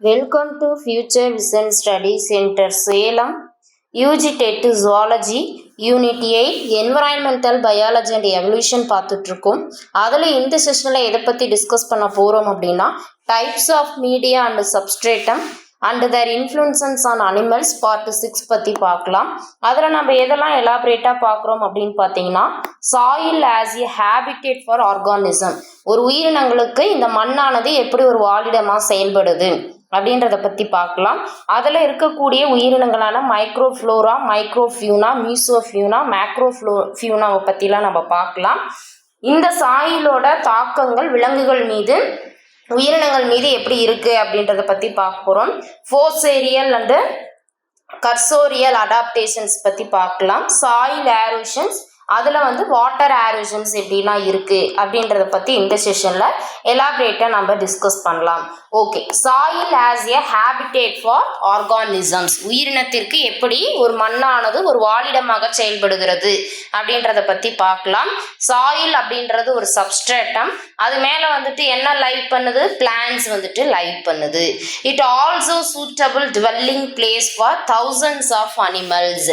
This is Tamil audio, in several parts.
Welcome to Future Vision Study Center Salem, UG TET Zoology, Unit 8, Environmental Biology and Evolution பார்த்துட்ருக்கோம். அதில் இந்த செஷனில் எதை பற்றி டிஸ்கஸ் பண்ண போகிறோம் அப்படின்னா types of media and substratum and their influences on animals part 6 பற்றி பார்க்கலாம். அதில் நம்ம எதெல்லாம் எலாபரேட்டாக பார்க்குறோம் அப்படின்னு பார்த்தீங்கன்னா soil as a habitat for organism, ஒரு உயிரினங்களுக்கு இந்த மண்ணானது எப்படி ஒரு வாழிடமாக செயல்படுது அப்படின்றத பற்றி பார்க்கலாம். அதில் இருக்கக்கூடிய உயிரினங்களான மைக்ரோஃப்ளோரா, மைக்ரோஃபியூனா, மீசோஃபியூனா, மேக்ரோஃபியூனாவை பற்றிலாம் நம்ம பார்க்கலாம். இந்த சாயிலோட தாக்கங்கள் விலங்குகள் மீது உயிரினங்கள் மீது எப்படி இருக்குது அப்படின்றத பற்றி பார்க்க போகிறோம். ஃபோசேரியல் அண்டு கர்சோரியல் அடாப்டேஷன்ஸ் பற்றி பார்க்கலாம். சாயில் ஏரோஷன்ஸ், அதில் வாட்டர் ஏரோஷன்ஸ் எப்படிலாம் இருக்குது அப்படின்றத பற்றி இந்த செஷனில் எலாபரேட்டாக நம்ம டிஸ்கஸ் பண்ணலாம். Okay, soil as a habitat for organisms, உயிரினத்திற்கு எப்படி ஒரு மண்ணானது ஒரு வாழிடமாக செயல்படுகிறது அப்படின்றத பற்றி பார்க்கலாம். சாயில் அப்படின்றது ஒரு சப்ஸ்ட்ரேட்டம், அது மேலே என்ன லைவ் பண்ணுது, பிளான்ஸ் லைவ் பண்ணுது. It also suitable dwelling place for thousands of animals.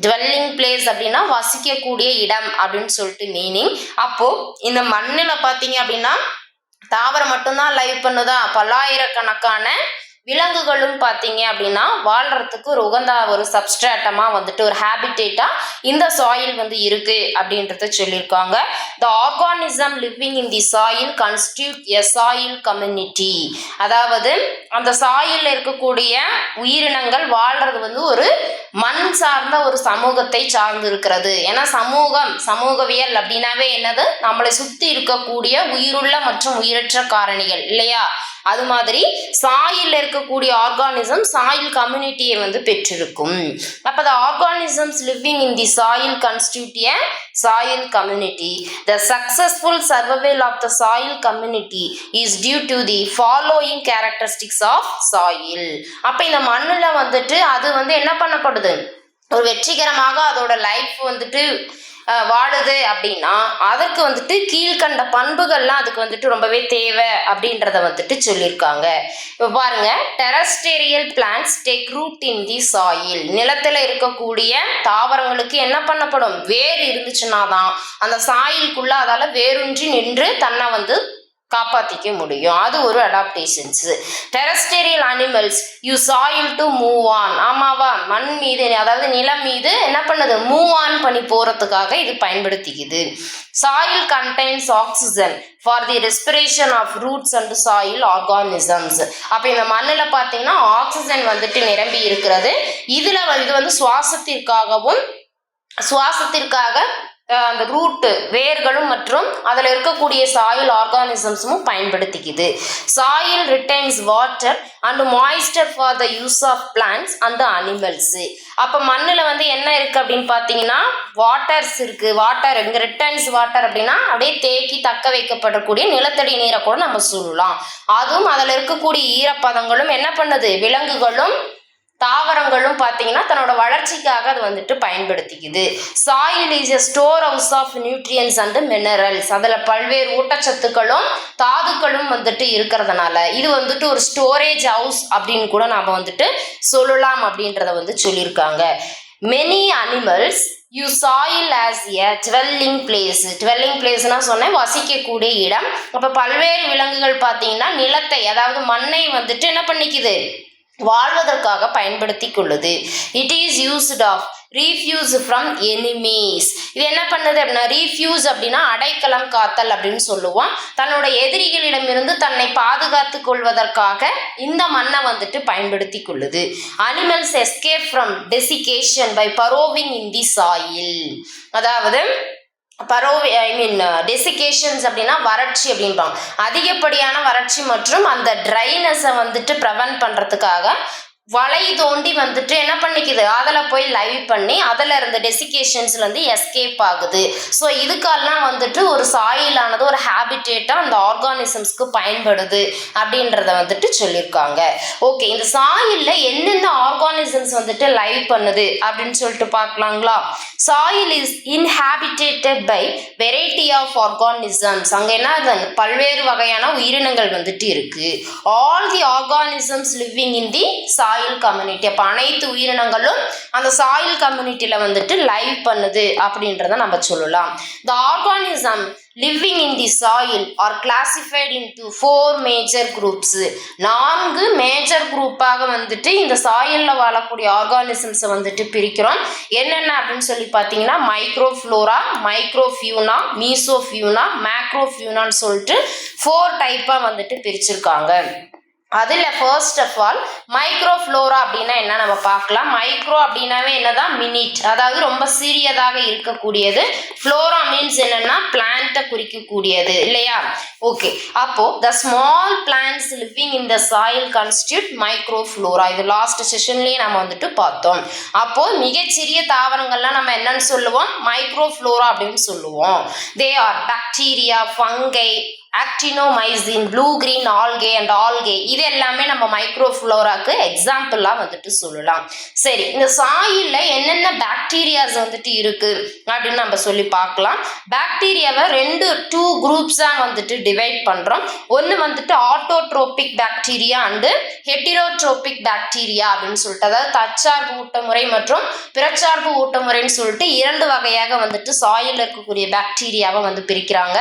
Dwelling place அப்படின்னா வசிக்கக்கூடிய இடம் அப்படின்னு சொல்லிட்டு மீனிங். அப்போ இந்த மண்ணில் பார்த்தீங்க அப்படின்னா தாவரம் மட்டும்தான் லைவ் பண்ணுதா, பல்லாயிரக்கணக்கான விலங்குகளும் பார்த்தீங்க அப்படின்னா வாழ்கிறதுக்கு ஒரு உகந்த ஒரு சப்ஸ்ட்ராட்டமாக ஒரு ஹேபிட்டேட்டாக இந்த சாயில் இருக்கு அப்படின்றத சொல்லியிருக்காங்க. த organism living in the soil constitute a soil community, அதாவது அந்த சாயில் இருக்கக்கூடிய உயிரினங்கள் வாழ்றது ஒரு மண் சார்ந்த ஒரு சமூகத்தை சார்ந்து இருக்கிறது. ஏன்னா சமூகவியல் அப்படின்னாவே என்னது, நம்மளை சுற்றி இருக்கக்கூடிய உயிருள்ள மற்றும் உயிரற்ற காரணிகள் இல்லையா. அது மாதிரி சாயில் இருக்கக்கூடிய ஆர்கானிசம் சாயில் கம்யூனிட்டியை பெற்றிருக்கும். அப்போ the organisms living in the soil constitute a soil community. The successful survival of the soil community is due to the following characteristics of soil. அப்போ இந்த மண்ணில் அது என்ன பண்ணப்படுது, ஒரு வெற்றிகரமாக அதோட லைஃப் வாழுது அப்படின்னா அதற்கு கீழ்கண்ட பண்புகள்லாம் அதுக்கு ரொம்பவே தேவை அப்படின்றத சொல்லியிருக்காங்க. இப்போ பாருங்க, terrestrial plants take root in the soil. நிலத்தில் இருக்கக்கூடிய தாவரங்களுக்கு என்ன பண்ணப்படும், வேர் இருந்துச்சுன்னா தான் அந்த சாயிலுக்குள்ள அதால வேரூன்றி நின்று தன்னை காப்பாற்றிக்க முடியும். அது ஒரு adaptations. Terrestrial animals use soil to move on. ஆமாவா, மண் மீது அதாவது நிலம் மீது என்ன பண்ணுது, மூவ் ஆன் பண்ணி போகிறதுக்காக இது பயன்படுத்திக்குது. Soil contains oxygen for the respiration of roots and soil organisms. அப்போ இந்த மண்ணில் பார்த்தீங்கன்னா ஆக்சிஜன் நிரம்பி இருக்கிறது. இதில் இது சுவாசத்திற்காக அந்த ரூட்டு வேர்களும் மற்றும் அதில் இருக்கக்கூடிய சாயில் ஆர்கானிசம்ஸும் பயன்படுத்திக்குது. Soil retains water and moisture for the use of plants and animals. அப்போ மண்ணில் என்ன இருக்குது அப்படின்னு பார்த்தீங்கன்னா வாட்டர்ஸ் இருக்குது. வாட்டர் இங்கே ரிட்டைன்ஸ் வாட்டர் அப்படின்னா அப்படியே தேக்கி தக்க வைக்கப்படக்கூடிய நிலத்தடி நீரை கூட நம்ம சொல்லலாம். அதுவும் அதில் இருக்கக்கூடிய ஈரப்பதங்களும் என்ன பண்ணுது, விலங்குகளும் தாவரங்களும் பார்த்தீங்கன்னா தன்னோட வளர்ச்சிக்காக அது பயன்படுத்திக்குது. Soil is a storehouse of nutrients and minerals. அதில் பல்வேறு ஊட்டச்சத்துக்களும் தாதுக்களும் இருக்கிறதுனால இது ஒரு ஸ்டோரேஜ் ஹவுஸ் அப்படின்னு கூட நாம் சொல்லலாம் அப்படின்றத சொல்லியிருக்காங்க. Many animals use soil as a dwelling place. Dwelling பிளேஸ்னா சொன்னேன் வசிக்கக்கூடிய இடம். அப்போ பல்வேறு விலங்குகள் பார்த்தீங்கன்னா நிலத்தை அதாவது மண்ணை என்ன பண்ணிக்குது, வாழ்வதற்காக பயன்படுத்தி கொள்ளுது. It is used of refuge from enemies. இது என்ன பண்ணுது அப்படின்னா ரீஃப்யூஸ் அப்படின்னா அடைக்கலம் காத்தல் அப்படின்னு சொல்லுவோம். தன்னோட எதிரிகளிடமிருந்து தன்னை பாதுகாத்து கொள்வதற்காக இந்த மண்ணை பயன்படுத்தி கொள்ளுது. Animals escape from desiccation by burrowing in the soil. அதாவது டெசிகேஷன்ஸ் அப்படின்னா வறட்சி அப்படின்பாங்க. அதிகப்படியான வறட்சி மற்றும் அந்த ட்ரைனஸை ப்ரிவென்ட் பண்ணுறதுக்காக வலை தோண்டி வந்துட்டு என்ன பண்ணிக்குது, அதில் போய் லைவ் பண்ணி அதில் இருந்த டெசிகேஷன்ஸ்லேருந்து எஸ்கேப் ஆகுது. ஸோ இதுக்கெல்லாம் வந்துட்டு ஒரு சாயிலானது ஒரு ஹேபிட்டேட்டாக அந்த ஆர்கானிசம்ஸ்க்கு பயன்படுது அப்படின்றத வந்துட்டு சொல்லியிருக்காங்க. ஓகே, இந்த சாயிலில் என்னென்ன ஆர்கானிசம்ஸ் வந்துட்டு லைவ் பண்ணுது அப்படின்னு சொல்லிட்டு பார்க்கலாங்களா. Soil is inhabited by variety of organisms. அங்கே என்ன பல்வேறு வகையான உயிரினங்கள் வந்துட்டு இருக்கு. All the organisms living in the soil community. அப்போ அனைத்து உயிரினங்களும் அந்த சாயில் கம்யூனிட்டியில் வந்துட்டு லைவ் பண்ணுது அப்படின்றத நம்ம சொல்லலாம். த organism living in the soil are classified into 4 major groups. 4 major குரூப்பாக வந்துட்டு இந்த சாயில்ல வாழக்கூடிய ஆர்கானிசம்ஸை வந்துட்டு பிரிக்கிறோம். என்னென்ன அப்படின்னு சொல்லி பார்த்தீங்கன்னா மைக்ரோஃப்ளோரா, மைக்ரோஃபியூனா, மீசோஃபியூனா, மேக்ரோஃபியூனான்னு சொல்லிட்டு 4 டைப்பாக வந்துட்டு பிரிச்சிருக்காங்க. அதில் ஃபர்ஸ்ட் ஆஃப் ஆல் மைக்ரோஃப்ளோரா அப்படின்னா என்ன நம்ம பார்க்கலாம். மைக்ரோ அப்படின்னாவே என்னதான் மினிட், அதாவது ரொம்ப சிறியதாக இருக்கக்கூடியது. ஃப்ளோரா மீன்ஸ் என்னன்னா பிளான்ட்டை குறிக்கக்கூடியது இல்லையா. ஓகே, அப்போ the small plants living in the soil constitute microflora. இது லாஸ்ட் செஷன்லேயே நம்ம வந்துட்டு பார்த்தோம். அப்போ மிகச்சிறிய தாவரங்கள்லாம் நம்ம என்னன்னு சொல்லுவோம், மைக்ரோஃப்ளோரா அப்படின்னு சொல்லுவோம். They are bacteria, fungi, actinomycetes, blue green algae and algae. இது எல்லாமே நம்ம மைக்ரோஃப்ளோராக்கு எக்ஸாம்பிளாக வந்துட்டு சொல்லலாம். சரி, இந்த சாயில்ல என்னென்ன பாக்டீரியாஸ் வந்துட்டு இருக்கு அப்படின்னு நம்ம சொல்லி பார்க்கலாம். பாக்டீரியாவை 2 குரூப்ஸாக வந்துட்டு டிவைட் பண்ணுறோம். ஒன்று வந்துட்டு autotrophic bacteria and heterotrophic bacteria அப்படின்னு சொல்லிட்டு, அதாவது தற்சார்பு ஊட்டமுறை மற்றும் பிறச்சார்பு ஊட்டமுறைன்னு சொல்லிட்டு 2 வகையாக வந்துட்டு சாயில் இருக்கக்கூடிய பாக்டீரியாவை வந்து பிரிக்கிறாங்க.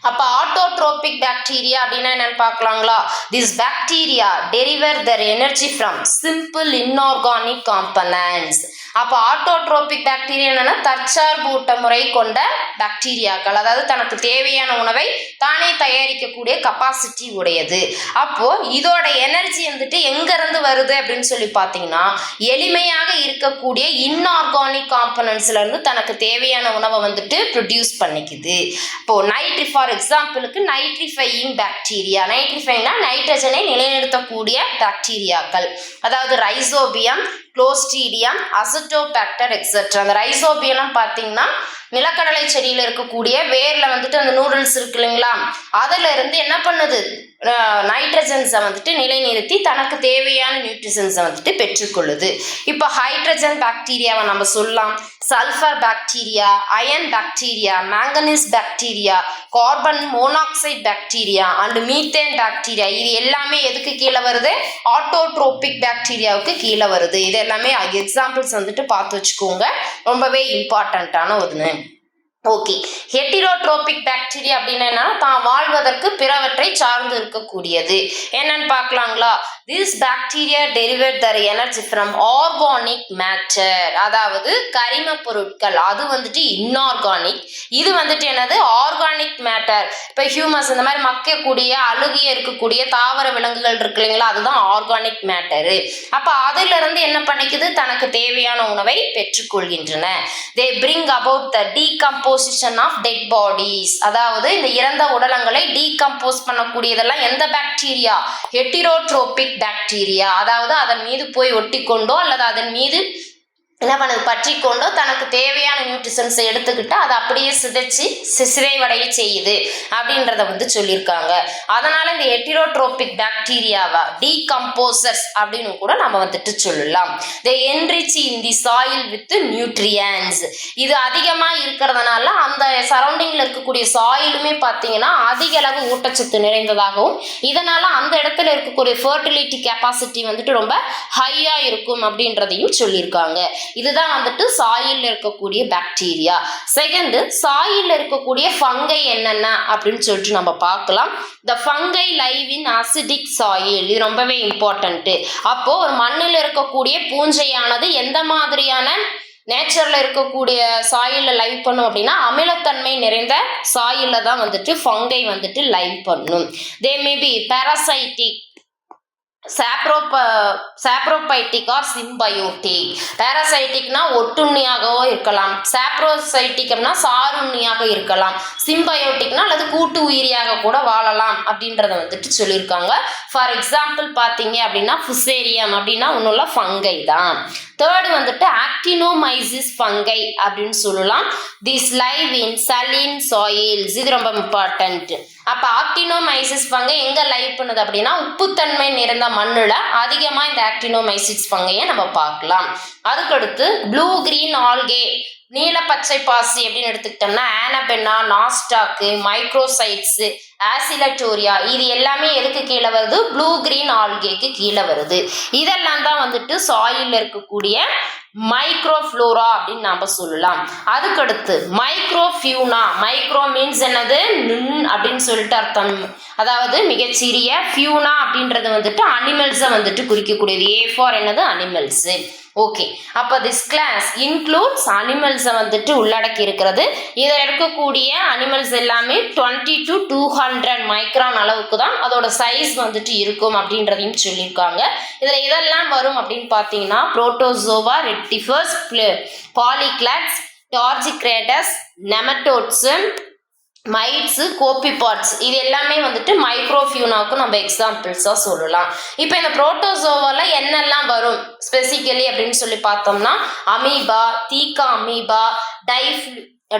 அப்போ ஆட்டோட்ரோபிக் பாக்டீரியா அப்படின்னா என்னன்னு பார்க்கலாங்களா. This bacteria derive their energy from simple inorganic components. அப்போ ஆட்டோட்ரோபிக் பாக்டீரியா என்னன்னா தற்சார்பு ஊட்டமுறை கொண்ட பாக்டீரியாக்கள், அதாவது தனக்கு தேவையான உணவை தானே தயாரிக்கக்கூடிய கெப்பாசிட்டி உடையது. அப்போ இதோட எனர்ஜி வந்துட்டு எங்கிருந்து வருது அப்படின்னு சொல்லி பார்த்தீங்கன்னா எளிமையாக இருக்கக்கூடிய இன்ஆர்கானிக் காம்பனன்ட்ஸ்ல இருந்து தனக்கு தேவையான உணவை வந்துட்டு ப்ரொடியூஸ் பண்ணிக்குது. இப்போ ஃபார் எக்ஸாம்பிளுக்கு நைட்ரிஃபையிங் பாக்டீரியா. நைட்ரிஃபைனா நைட்ரஜனை நிலைநிறுத்தக்கூடிய பாக்டீரியாக்கள், அதாவது ரைசோபியம், குளோஸ்ட்ரீடியம், அசிட்டோபாக்டர் எக்ஸெட்ரா. அந்த ரைசோபியம் பார்த்தீங்கன்னா நிலக்கடலை செடியில் இருக்கக்கூடிய வேரில் வந்துட்டு அந்த நூடுல்ஸ் இருக்கு இல்லைங்களா, அதில் இருந்து என்ன பண்ணுது, நைட்ரஜன்ஸை வந்துட்டு நிலைநிறுத்தி தனக்கு தேவையான நியூட்ரிஷன்ஸை வந்துட்டு பெற்றுக்கொள்ளுது. இப்போ ஹைட்ரஜன் பாக்டீரியாவை நம்ம சொல்லலாம், sulphur bacteria, iron bacteria, manganese bacteria, carbon monoxide bacteria and methane bacteria. இது எல்லாமே எதுக்கு கீழே வருது, ஆட்டோட்ரோபிக் பாக்டீரியாவுக்கு கீழே வருது. இது எல்லாமே எக்ஸாம்பிள்ஸ் வந்துட்டு பார்த்து வச்சுக்கோங்க, ரொம்பவே இம்பார்ட்டண்ட்டான ஒன்று. ஓகே, ஹெட்டிரோட்ரோபிக் பாக்டீரியா அப்படின்னா தான் வாழ்வதற்கு பிறவற்றை சார்ந்து இருக்கக்கூடியது. என்னன்னு பார்க்கலாங்களா. This bacteria derivate their energy from organic matter, அதாவது கரிம பொருட்கள். அது வந்துட்டு இன்ஆர்கானிக், இது வந்துட்டு என்னது ஆர்கானிக் மேட்டர். இப்போ ஹியூமஸ் இந்த மாதிரி மக்கக்கூடிய அழுகிய இருக்கக்கூடிய தாவர விலங்குகள் இருக்கு இல்லைங்களா, அதுதான் ஆர்கானிக் மேட்டரு. அப்போ அதுல இருந்து என்ன பண்ணிக்குது, தனக்கு தேவையான உணவை பெற்றுக்கொள்கின்றன. They bring about the decomposition of dead bodies, அதாவது இந்த இறந்த உடலங்களை டீகம்போஸ் பண்ணக்கூடியதெல்லாம் எந்த பாக்டீரியா, ஹெட்டிரோட்ரோபிக் பாக்டீரியா. அதாவது அதன் மீது போய் ஒட்டி கொண்டோ அல்லது அதன் மீது என்ன பண்ணுது, பற்றி கொண்டோ தனக்கு தேவையான நியூட்ரிஷன்ஸை எடுத்துக்கிட்டு அதை அப்படியே சிதைச்சி சிதைவடைய செய்யுது அப்படின்றத வந்து சொல்லியிருக்காங்க. அதனால இந்த ஹெட்டிரோட்ரோபிக் பாக்டீரியாவா டீகம்போசர்ஸ் அப்படின்னு கூட நம்ம வந்துட்டு சொல்லலாம். The enrich in the soil with nutrients. இது அதிகமாக இருக்கிறதுனால அந்த சரௌண்டிங்கில் இருக்கக்கூடிய சாயிலுமே பார்த்தீங்கன்னா அதிக அளவு ஊட்டச்சத்து நிறைந்ததாகவும், இதனால அந்த இடத்துல இருக்கக்கூடிய ஃபர்டிலிட்டி கெப்பாசிட்டி வந்துட்டு ரொம்ப ஹையா இருக்கும் அப்படின்றதையும் சொல்லியிருக்காங்க. இதுதான் வந்துட்டு சாயில் இருக்கக்கூடிய பாக்டீரியா. செகண்ட், சாயில் இருக்கக்கூடிய ஃபங்கை என்னென்ன அப்படின்னு சொல்லிட்டு நம்ம பார்க்கலாம். த fungi live in acidic soil. இது ரொம்பவே இம்பார்ட்டன்ட்டு. அப்போ ஒரு மண்ணில் இருக்கக்கூடிய பூஞ்சையானது எந்த மாதிரியான நேச்சரில் இருக்கக்கூடிய சாயிலில் லைவ் பண்ணும் அப்படின்னா அமிலத்தன்மை நிறைந்த சாயிலில் தான் வந்துட்டு ஃபங்கை வந்துட்டு லைவ் பண்ணும். They may be parasitic. Saprophytic or symbiotic. பேராசைட்டிக்னா ஒட்டுண்ணியாகவோ இருக்கலாம், சாப்ரோசைட்டிக்னா சாருண்ணியாக இருக்கலாம், சிம்பயோட்டிக்னா அல்லது கூட்டு உயிரியாக கூட வாழலாம் அப்படின்றத வந்துட்டு சொல்லியிருக்காங்க. ஃபார் எக்ஸாம்பிள் பார்த்தீங்க அப்படின்னா ஃபுசேரியம் அப்படின்னா ஒன்றும் இல்லை, ஃபங்கை தான். தேர்டு வந்துட்டு ஆக்டினோமைசிஸ் ஃபங்கை அப்படின்னு சொல்லலாம். This live in Celine soils. இது ரொம்ப இம்பார்ட்டன்ட். அப்போ ஆக்டினோமைசிஸ் ஃபங்கை எங்கே லைவ் பண்ணுது அப்படின்னா உப்புத்தன்மை நிறைந்த மண்ணில் அதிகமாக இந்த ஆக்டினோமைசிஸ் ஃபங்கையை நம்ம பார்க்கலாம். அதுக்கடுத்து ப்ளூ கிரீன் ஆல்கே, நீல பச்சை பாசி அப்படின்னு எடுத்துக்கிட்டோம்னா ஆனபென்னா, நாஸ்டாக்கு, மைக்ரோசைட்ஸு, ஆசிலட்டோரியா, இது எல்லாமே எதுக்கு கீழே வருது? ப்ளூ கிரீன் ஆல்கேக்கு கீழே வருது. இதெல்லாம் தான் வந்துட்டு சாயிலில் இருக்கக்கூடிய மைக்ரோஃப்ளோரா அப்படின்னு நாம சொல்லலாம். அதுக்கடுத்து மைக்ரோஃபியூனா. மைக்ரோ மீன்ஸ் என்னது? நுண் அப்படின்னு சொல்லிட்டு அர்த்தம். அதாவது மிகச்சிறிய. ஃபியூனா அப்படின்றது வந்துட்டு அனிமல்ஸை வந்துட்டு குறிக்கக்கூடியது. ஏ ஃபார் என்னது? அனிமல்ஸு. ஓகே, அப்போ திஸ் கிளாஸ் இன்க்ளூட்ஸ் அனிமல்ஸை வந்துட்டு உள்ளடக்கி இருக்கிறது. இதில் இருக்கக்கூடிய அனிமல்ஸ் எல்லாமே 20 to 200 மைக்ரான் அளவுக்கு தான் அதோட சைஸ் வந்துட்டு இருக்கும் அப்படின்றதையும் சொல்லியிருக்காங்க. இதில் இதெல்லாம் வரும் அப்படின்னு பார்த்தீங்கன்னா புரோட்டோசோவா, ரெக்டிஃபர்ஸ், பாலிகிளாட்ஸ், டார்ஜிக்ரேடஸ், நெமட்டோட்ஸு, மைட்ஸு, கோபிபாட்ஸ், இது எல்லாமே வந்துட்டு மைக்ரோஃபியூனாவுக்கு நம்ம எக்ஸாம்பிள்ஸாக சொல்லலாம். இப்போ இந்த புரோட்டோசோவாவில் என்னெல்லாம் வரும் ஸ்பெசிக்கலி அப்படின்னு சொல்லி பார்த்தோம்னா அமீபா, தீக்கா அமீபா,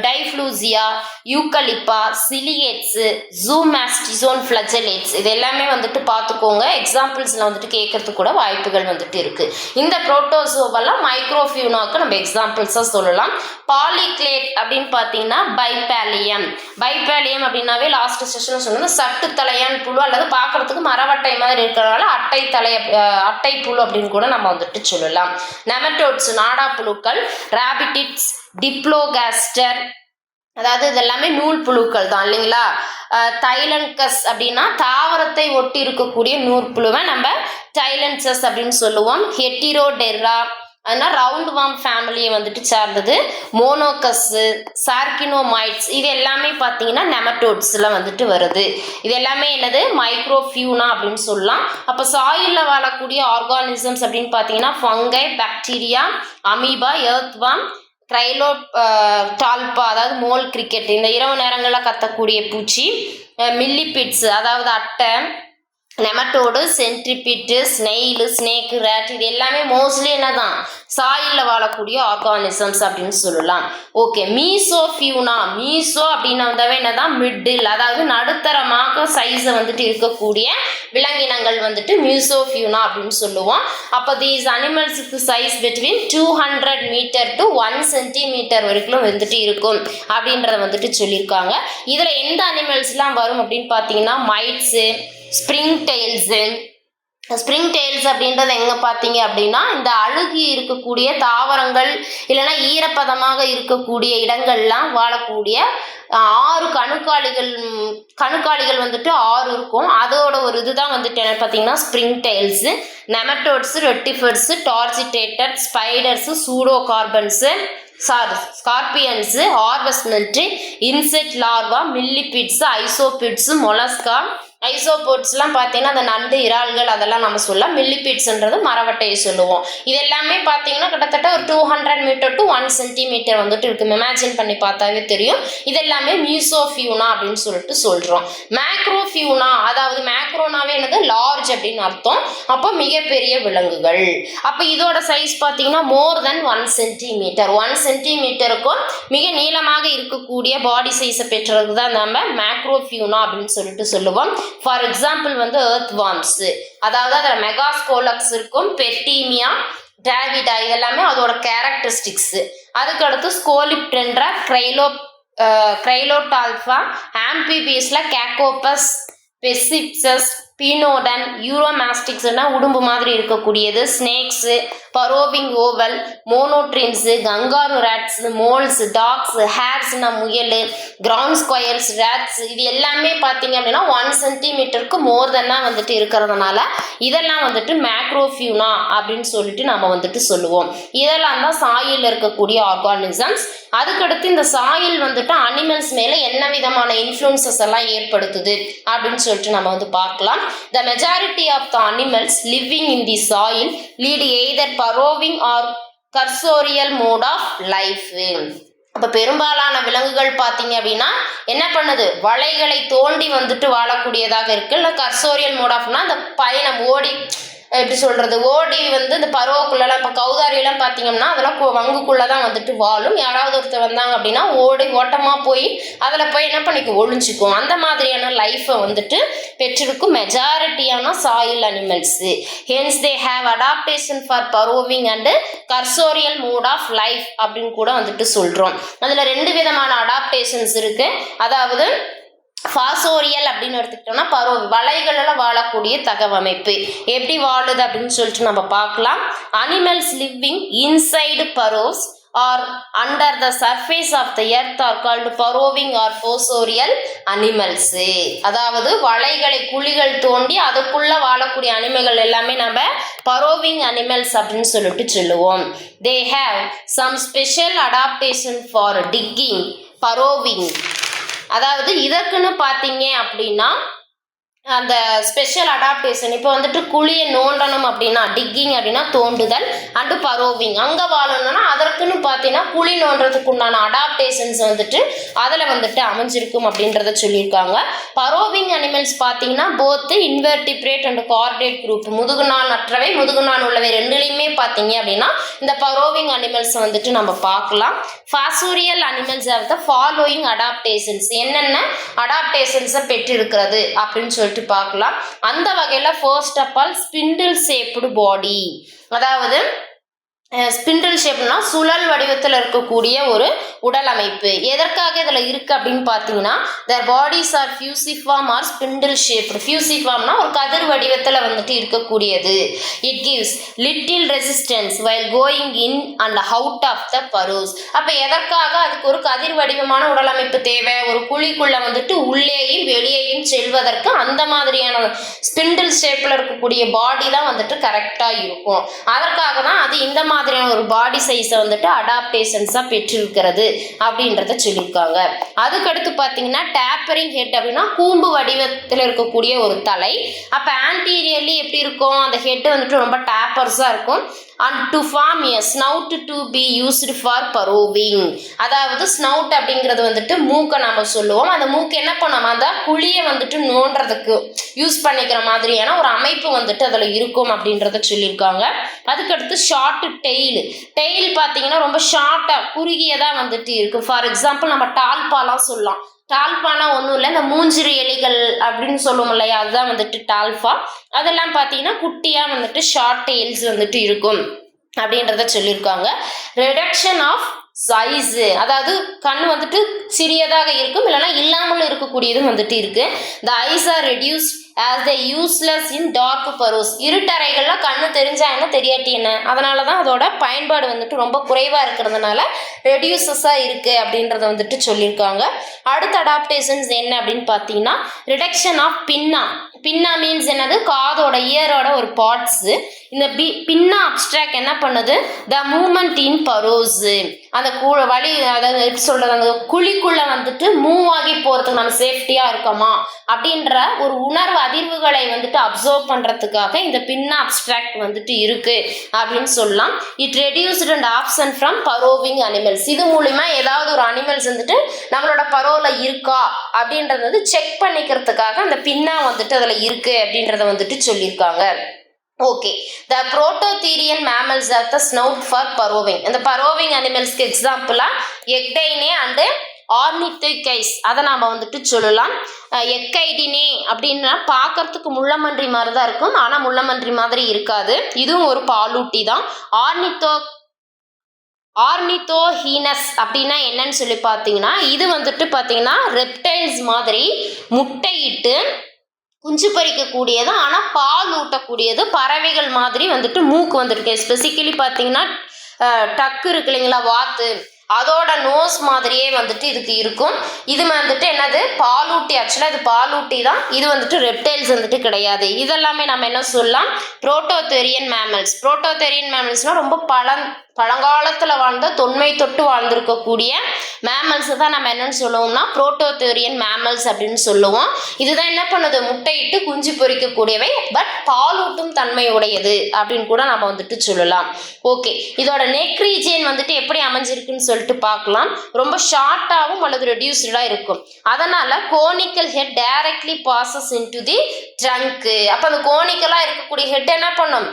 டைஃப்ளூசியா, யூக்கலிப்பா, சிலியேட்ஸு, ஜூமாஸ்டிசோன் ஃப்ளஜலேட்ஸ், இது எல்லாமே வந்துட்டு பார்த்துக்கோங்க. எக்ஸாம்பிள்ஸில் வந்துட்டு கேட்கறதுக்கு கூட வாய்ப்புகள் வந்துட்டு இருக்குது. இந்த புரோட்டோசோவெல்லாம் மைக்ரோஃபியூனாவுக்கு நம்ம எக்ஸாம்பிள்ஸாக சொல்லலாம். பாலிக்ளேட் அப்படின்னு பார்த்தீங்கன்னா பைபேலியம். பைபேலியம் அப்படின்னாவே லாஸ்ட் செஷனில் சொன்னது சட்டு தலையான் புழு அல்லது பார்க்கறதுக்கு மரவட்டை மாதிரி இருக்கிறனால அட்டை புழு அப்படின்னு கூட நம்ம வந்துட்டு சொல்லலாம். நெமட்டோட்ஸ், நாடா புழுக்கள், ராபிட்டிட்ஸ், டிப்ளோகாஸ்டர், அதாவது இதெல்லாமே நூல் புழுக்கள் தான் இல்லைங்களா. தைலன்கஸ் அப்படின்னா தாவரத்தை ஒட்டி இருக்கக்கூடிய நூற்புழுவை நம்ம டைலன்சஸ் அப்படின்னு சொல்லுவோம். ஹெட்டிரோடெர்ரா அதனால் ரவுண்ட் வார்ம் ஃபேமிலியை வந்துட்டு சார்ந்தது. மோனோகஸ்ஸு, சார்கினோமைட்ஸ், இது எல்லாமே பார்த்தீங்கன்னா நெமட்டோட்ஸில் வந்துட்டு வருது. இது எல்லாமே என்னது? மைக்ரோஃபியூனா அப்படின்னு சொல்லலாம். அப்போ சாயிலில் வாழக்கூடிய ஆர்கானிசம்ஸ் அப்படின்னு பார்த்தீங்கன்னா ஃபங்கை, பாக்டீரியா, அமீபா, எர்த்வார்ம், டால்பா அதாவது மோல் கிரிக்கெட், இந்த இரவு நேரங்களில் கத்தக்கூடிய பூச்சி, மில்லிபிட்ஸ் அதாவது அட்டை, நெமட்டோடு, சென்ட்ரிபிட்டு, ஸ்னெயிலு, ஸ்னேக்கு, ரேட், இது எல்லாமே மோஸ்ட்லி என்னதான் சாயிலில் வாழக்கூடிய ஆர்கானிசம்ஸ் அப்படின்னு சொல்லலாம். ஓகே, மீசோஃபியூனா. மீசோ அப்படின்னு வந்தாவே என்னதான்? மிடில், அதாவது நடுத்தரமாக சைஸை வந்துட்டு இருக்கக்கூடிய விலங்கினங்கள் வந்துட்டு மீசோஃபியூனா அப்படின்னு சொல்லுவோம். அப்போ தீஸ் அனிமல்ஸுக்கு size between 200 metre to 1 centimetre வரைக்கும் வந்துட்டு இருக்கும் அப்படின்றத வந்துட்டு சொல்லியிருக்காங்க. இதில் எந்த அனிமல்ஸ்லாம் வரும் அப்படின்னு பார்த்தீங்கன்னா மைட்ஸு, ஸ்ப்ரிங் டெயில்ஸ் அப்படின்றது எங்கே பார்த்தீங்க அப்படின்னா இந்த அழுகி இருக்கக்கூடிய தாவரங்கள் இல்லைன்னா ஈரப்பதமாக இருக்கக்கூடிய இடங்கள்லாம் வாழக்கூடிய 6 கணுக்காலிகள் வந்துட்டு 6 இருக்கும். அதோட ஒரு இதுதான் வந்துட்டு என்ன பார்த்தீங்கன்னா ஸ்ப்ரிங் டெயில்ஸு. நெமட்டோட்ஸு, ரெட்டிஃபர்ஸு, டார்ஜிடேட்டட், spiders, pseudoscorpions, scorpions, harvestmen, insect larva, millipedes, isopods, mollusca. ஐசோபோட்ஸ்லாம் பார்த்தீங்கன்னா அந்த நண்டு, இறால்கள் அதெல்லாம் நம்ம சொல்லலாம். மில்லிபிட்ஸ்ன்றது மரவட்டையை சொல்லுவோம். இது எல்லாமே பார்த்தீங்கன்னா கிட்டத்தட்ட ஒரு 200 மீட்டர் to 1 சென்டிமீட்டர் வந்துட்டு இருக்கும். இமேஜின் பண்ணி பார்த்தாவே தெரியும். இது எல்லாமே மீசோஃபியூனா அப்படின்னு சொல்லிட்டு சொல்கிறோம். மேக்ரோஃபியூனா அதாவது மேக்ரோனாவே என்னது? லார்ஜ் அப்படின்னு அர்த்தம். அப்போ மிகப்பெரிய விலங்குகள். அப்போ இதோட சைஸ் பார்த்தீங்கன்னா மோர் தென் 1 சென்டிமீட்டர். 1 சென்டிமீட்டருக்கும் மிக நீளமாக இருக்கக்கூடிய பாடி சைஸை பெற்றது தான் நம்ம மேக்ரோஃபியூனா அப்படின்னு சொல்லிட்டு சொல்லுவோம். ஃபார் எக்ஸாம்பிள் வந்து எர்த் வார்ம்ஸ், அதாவது அதில் மெகாஸ்கோலக்ஸ் இருக்கும், பெர்டீமியா, டிராவிடா, இதெல்லாமே அதோட கேரக்டரிஸ்டிக்ஸு. அதுக்கடுத்து ஸ்கோலிப்டென்ட்ரா, கிரைலோடால்ஃபா, ஆம்பிபியஸில் கேக்கோபஸ், பெசிப்சஸ், பீனோடன், யூரோமாஸ்டிக்ஸ்னா உடும்பு மாதிரி இருக்கக்கூடியது, snakes, burrowing owl, monotremes, kangaroo rats, moles, dogs, ஹேர்ஸ்னா முயல், கிரவுண்ட் ஸ்கொயர்ஸ், ரேட்ஸ், இது எல்லாமே பார்த்தீங்க அப்படின்னா 1 சென்டிமீட்டருக்கு மோர் தென்னா வந்துட்டு இருக்கிறதுனால இதெல்லாம் வந்துட்டு மேக்ரோஃபியூனா அப்படின்னு சொல்லிட்டு நம்ம வந்துட்டு சொல்லுவோம். இதெல்லாம் தான் சாயில் இருக்கக்கூடிய ஆர்கானிசம்ஸ். அதுக்கடுத்து இந்த சாயில் வந்துட்டு அனிமல்ஸ் மேல என்ன விதமான இன்ஃப்ளூயன்சஸ் எல்லாம் ஏற்படுத்துது அப்படின்னு சொல்லிட்டு நம்ம வந்து பார்க்கலாம். The majority of the animals living in the soil lead either burrowing or cursorial mode of life. அப்ப பெரும்பாலான விலங்குகள் பார்த்தீங்க அப்படின்னா என்ன பண்ணுது, வலைகளை தோண்டி வந்துட்டு வாழக்கூடியதாக இருக்கு. இல்லை கர்சோரியல் மோட் ஆஃப்னா அந்த பயணம் ஓடி எப்படி சொல்றது, ஓடி வந்து இந்த பருவக்குள்ளெல்லாம் இப்போ கௌதாரியெல்லாம் பார்த்தீங்கன்னா அதெல்லாம் வங்குக்குள்ளதான் வந்துட்டு வாழும். யாராவது ஒருத்தர் வந்தாங்க அப்படின்னா ஓடி ஓட்டமா போய் அதில் போய் என்ன பண்ணிக்கும், ஒளிஞ்சிக்கும். அந்த மாதிரியான லைஃப்பை வந்துட்டு பெற்றிருக்கும் மெஜாரிட்டியான soil animals. Hence they have adaptation for burrowing and cursorial mode of life அப்படின்னு கூட வந்துட்டு சொல்றோம். அதுல 2 விதமான அடாப்டேஷன்ஸ் இருக்கு. அதாவது ஃபாசோரியல் அப்படின்னு எடுத்துக்கிட்டோம்னா வலைகளில் வாழக்கூடிய தகவமைப்பு எப்படி வாழுது அப்படின்னு சொல்லிட்டு நம்ம பார்க்கலாம். Animals living inside burrows are under the surface of the earth are called burrowing or fossorial animals. அதாவது வலைகளை குழிகள் தோண்டி அதுக்குள்ள வாழக்கூடிய அனிமல்கள் எல்லாமே நம்ம பரோவிங் அனிமல்ஸ் அப்படின்னு சொல்லிட்டு சொல்லுவோம். They have some special adaptation for digging burrowing. அதாவது இதற்குன்னு பார்த்தீங்க அப்படின்னா அந்த ஸ்பெஷல் அடாப்டேஷன் இப்போ வந்துட்டு குழியை நோண்டணும் அப்படின்னா டிக்கிங் அப்படின்னா தோண்டுதல், அண்டு பரோவிங் அங்கே வாழணும்னா அதற்குன்னு பார்த்தீங்கன்னா குழி நோண்டுறதுக்கு உண்டான அடாப்டேஷன்ஸ் வந்துட்டு அதில் வந்துட்டு அமைஞ்சிருக்கும் அப்படின்றத சொல்லியிருக்காங்க. பரோவிங் அனிமல்ஸ் பார்த்தீங்கன்னா போத்து இன்வெர்டிபிரேட் அண்ட் கார்டேட் குரூப், முதுகுநாள் அற்றவை முதுகுநாள் உள்ளவை ரெண்டுலையுமே பார்த்தீங்க அப்படின்னா இந்த பரோவிங் அனிமல்ஸ் வந்துட்டு நம்ம பார்க்கலாம். Fossorial animals of the following adaptations, என்னென்ன அடாப்டேஷன்ஸை பெற்றிருக்கிறது அப்படின்னு சொல்லிட்டு பார்க்கலாம். அந்த வகையில first of all spindle shaped body. அதாவது ஸ்பிண்டில் ஷேப்னா சுழல் வடிவத்தில் இருக்கக்கூடிய ஒரு உடல் அமைப்பு. எதற்காக இதில் இருக்குது அப்படின்னு பார்த்தீங்கன்னா their bodies are fusiform or spindle shaped. fusiformனா ஒரு கதிர் வடிவத்தில் வந்துட்டு இருக்கக்கூடியது. it gives little resistance while going in and out of the burrows. அப்போ எதற்காக அதுக்கு ஒரு கதிர் வடிவமான உடல் அமைப்பு தேவை, ஒரு குழிக்குள்ள வந்துட்டு உள்ளேயும் வெளியேயும் செல்வதற்கு அந்த மாதிரியான ஸ்பிண்டில் ஷேப்பில் இருக்கக்கூடிய பாடி தான் வந்துட்டு கரெக்டாக இருக்கும். அதற்காக தான் அது இந்த மாதிரியான ஒரு பாடி சைஸை வந்துட்டு அடாப்டேஷன்ஸாக பெற்றிருக்கிறது அப்படின்றத சொல்லியிருக்காங்க. அதுக்கடுத்து பார்த்தீங்கன்னா டேப்பரிங் ஹெட் அப்படின்னா கூம்பு வடிவத்தில் இருக்கக்கூடிய ஒரு தலை. அப்போ ஆன்டீரியர்லி எப்படி இருக்கும், அந்த ஹெட் வந்துட்டு ரொம்ப டேப்பர்ஸாக இருக்கும். and to form a snout to be used for burrowing. அதாவது ஸ்னவுட் அப்படிங்கிறது வந்துட்டு மூக்கை நம்ம சொல்லுவோம். அந்த மூக்கு என்ன பண்ணோம், அந்த குழியை வந்துட்டு நோண்டுறதுக்கு யூஸ் பண்ணிக்கிற மாதிரியான ஒரு அமைப்பு வந்துட்டு அதில் இருக்கும் அப்படின்றத சொல்லியிருக்காங்க. அதுக்கடுத்து ஷார்ட் டெய்ல். டெய்ல் பார்த்தீங்கன்னா ரொம்ப ஷார்ட்டாக குறுகியதாக வந்துட்டு இருக்கும். ஃபார் எக்ஸாம்பிள் நம்ம டால்பாலாம் சொல்லலாம். டால்பானா ஒன்றும் இல்லை, இந்த மூஞ்சிறு எலிகள் அப்படின்னு சொல்லுவோம் இல்லையா, அதுதான் வந்துட்டு டால்பா. அதெல்லாம் பார்த்தீங்கன்னா குட்டியாக வந்துட்டு ஷார்ட் டெய்ல்ஸ் வந்துட்டு இருக்கும் அப்படின்றத சொல்லியிருக்காங்க. ரிடக்ஷன் ஆஃப் சைஸு, அதாவது கண் வந்துட்டு சிறியதாக இருக்கும், இல்லைன்னா இல்லாமலும் இருக்கக்கூடியதும் வந்துட்டு இருக்கு. The eyes are reduced as they useless in dark burrows. இருட்டறைகள்ல கண்ணு தெரிஞ்சா என்ன தெரியாட்டி என்ன, அதனால தான் அதோட பயன்பாடு வந்துட்டு ரொம்ப குறைவாக இருக்கிறதுனால ரெடியூசஸாக இருக்குது அப்படின்றத வந்துட்டு சொல்லியிருக்காங்க. அடுத்த அடாப்டேஷன்ஸ் என்ன அப்படின்னு பார்த்தீங்கன்னா ரிடக்ஷன் ஆஃப் பின்னா. பின்னா மீன்ஸ் என்னது, காதோட இயரோட ஒரு பார்ட்ஸு. இந்த பின்னா அப்ஸ்ட்ராக்ட் என்ன பண்ணுது, த மூமெண்ட் இன் பரோஸ், அந்த வழி அதாவது எப்படி சொல்கிறது, அந்த குழிக்குள்ளே வந்துட்டு மூவ் ஆகி போகிறதுக்கு நம்ம சேஃப்டியாக இருக்கோமா அப்படின்ற ஒரு உணர்வு அதிர்வுகளை வந்துட்டு அப்சர்வ் பண்ணுறதுக்காக இந்த பின்னா அப்ஸ்ட்ராக்ட் வந்துட்டு இருக்குது அப்படின்னு சொல்லலாம். It reduced and option from burrowing animals. இது மூலிமா ஏதாவது ஒரு அனிமல்ஸ் வந்துட்டு நம்மளோட பரோவில் இருக்கா அப்படின்றது வந்து செக் பண்ணிக்கிறதுக்காக அந்த பின்னா வந்துட்டு அதில் இருக்கு அப்படின்றத வந்துட்டு சொல்லியிருக்காங்க. Okay, the prototherian mammals are the snout for burrowing. இந்த பரோவிங் அனிமல்ஸ்க்கு எக்ஸாம்பிளாக எக்டைனே அண்டு ஆர்னித்தோகைஸ் அதை நாம் வந்துட்டு சொல்லலாம். எக்கைடினே அப்படின்னா பார்க்கறதுக்கு முள்ளமன்றி மாதிரி தான் இருக்கும், ஆனால் முள்ளமன்றி மாதிரி இருக்காது. இதுவும் ஒரு பாலூட்டி தான். ஆர்னித்தோஹீனஸ் அப்படின்னா என்னன்னு சொல்லி பார்த்தீங்கன்னா இது வந்துட்டு பார்த்தீங்கன்னா ரெப்டைல்ஸ் மாதிரி முட்டையிட்டு குஞ்சு பறிக்கக்கூடியது, ஆனால் பால் ஊட்டக்கூடியது. பறவைகள் மாதிரி வந்துட்டு மூக்கு வந்துருக்கு. ஸ்பெசிக்கலி பார்த்தீங்கன்னா டக்கு இருக்கு இல்லைங்களா, வாத்து, அதோட நோஸ் மாதிரியே வந்துட்டு இதுக்கு இருக்கும். இது வந்துட்டு என்னது, பாலூட்டி. ஆக்சுவலாக இது பாலூட்டி தான். இது வந்துட்டு ரெப்டைல்ஸ் வந்துட்டு கிடையாது. இதெல்லாமே நம்ம என்ன சொல்லலாம், புரோட்டோதெரியன் மேமல்ஸ். புரோட்டோதெரியன் மேமல்ஸ்னால் ரொம்ப பழங்காலத்தில் வாழ்ந்த, தொன்மை தொட்டு வாழ்ந்திருக்கக்கூடிய மேமல்ஸ் தான் நம்ம என்னன்னு சொல்லுவோம்னா புரோட்டோதெரியன் மேமல்ஸ் அப்படின்னு சொல்லுவோம். இதுதான் என்ன பண்ணுது, முட்டையிட்டு குஞ்சு பொரிக்கக்கூடியவை, பட் பாலூட்டும் தன்மை உடையது அப்படின்னு கூட நம்ம வந்துட்டு சொல்லலாம். ஓகே, இதோட நெக் ரீஜியன் வந்துட்டு எப்படி அமைஞ்சிருக்குன்னு சொல்லிட்டு பார்க்கலாம். ரொம்ப ஷார்ட்டாகவும் அல்லது ரெடியூஸ்டாக இருக்கும். அதனால conical head directly passes into the trunk. அப்போ அந்த கோனிக்கலாக இருக்கக்கூடிய ஹெட் என்ன பண்ணும்,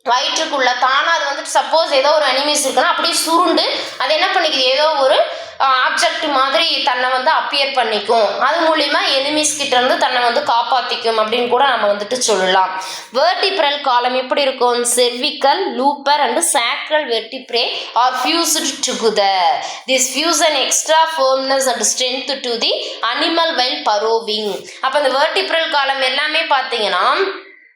வயிற்றுக்குள்ள தானா அது வந்துட்டு சப்போஸ் ஏதோ ஒரு அனிமல்ஸ் இருக்குன்னா அப்படியே சுருண்டு அது என்ன பண்ணிக்குது, ஏதோ ஒரு ஆப்ஜெக்ட் மாதிரி தன்னை வந்து அப்பியர் பண்ணிக்கும். அது மூலிமா எனிமீஸ் கிட்ட இருந்து தன்னை வந்து காப்பாற்றிக்கும் அப்படின்னு கூட நம்ம வந்துட்டு சொல்லலாம். வெர்டிப்ரல் காலம் எப்படி இருக்கும், cervical, lumbar and sacral vertebrae are fused together. This fuse an extra firmness and strength to the animal while burrowing. அப்போ இந்த வெர்டிப்ரல் காலம் எல்லாமே பார்த்தீங்கன்னா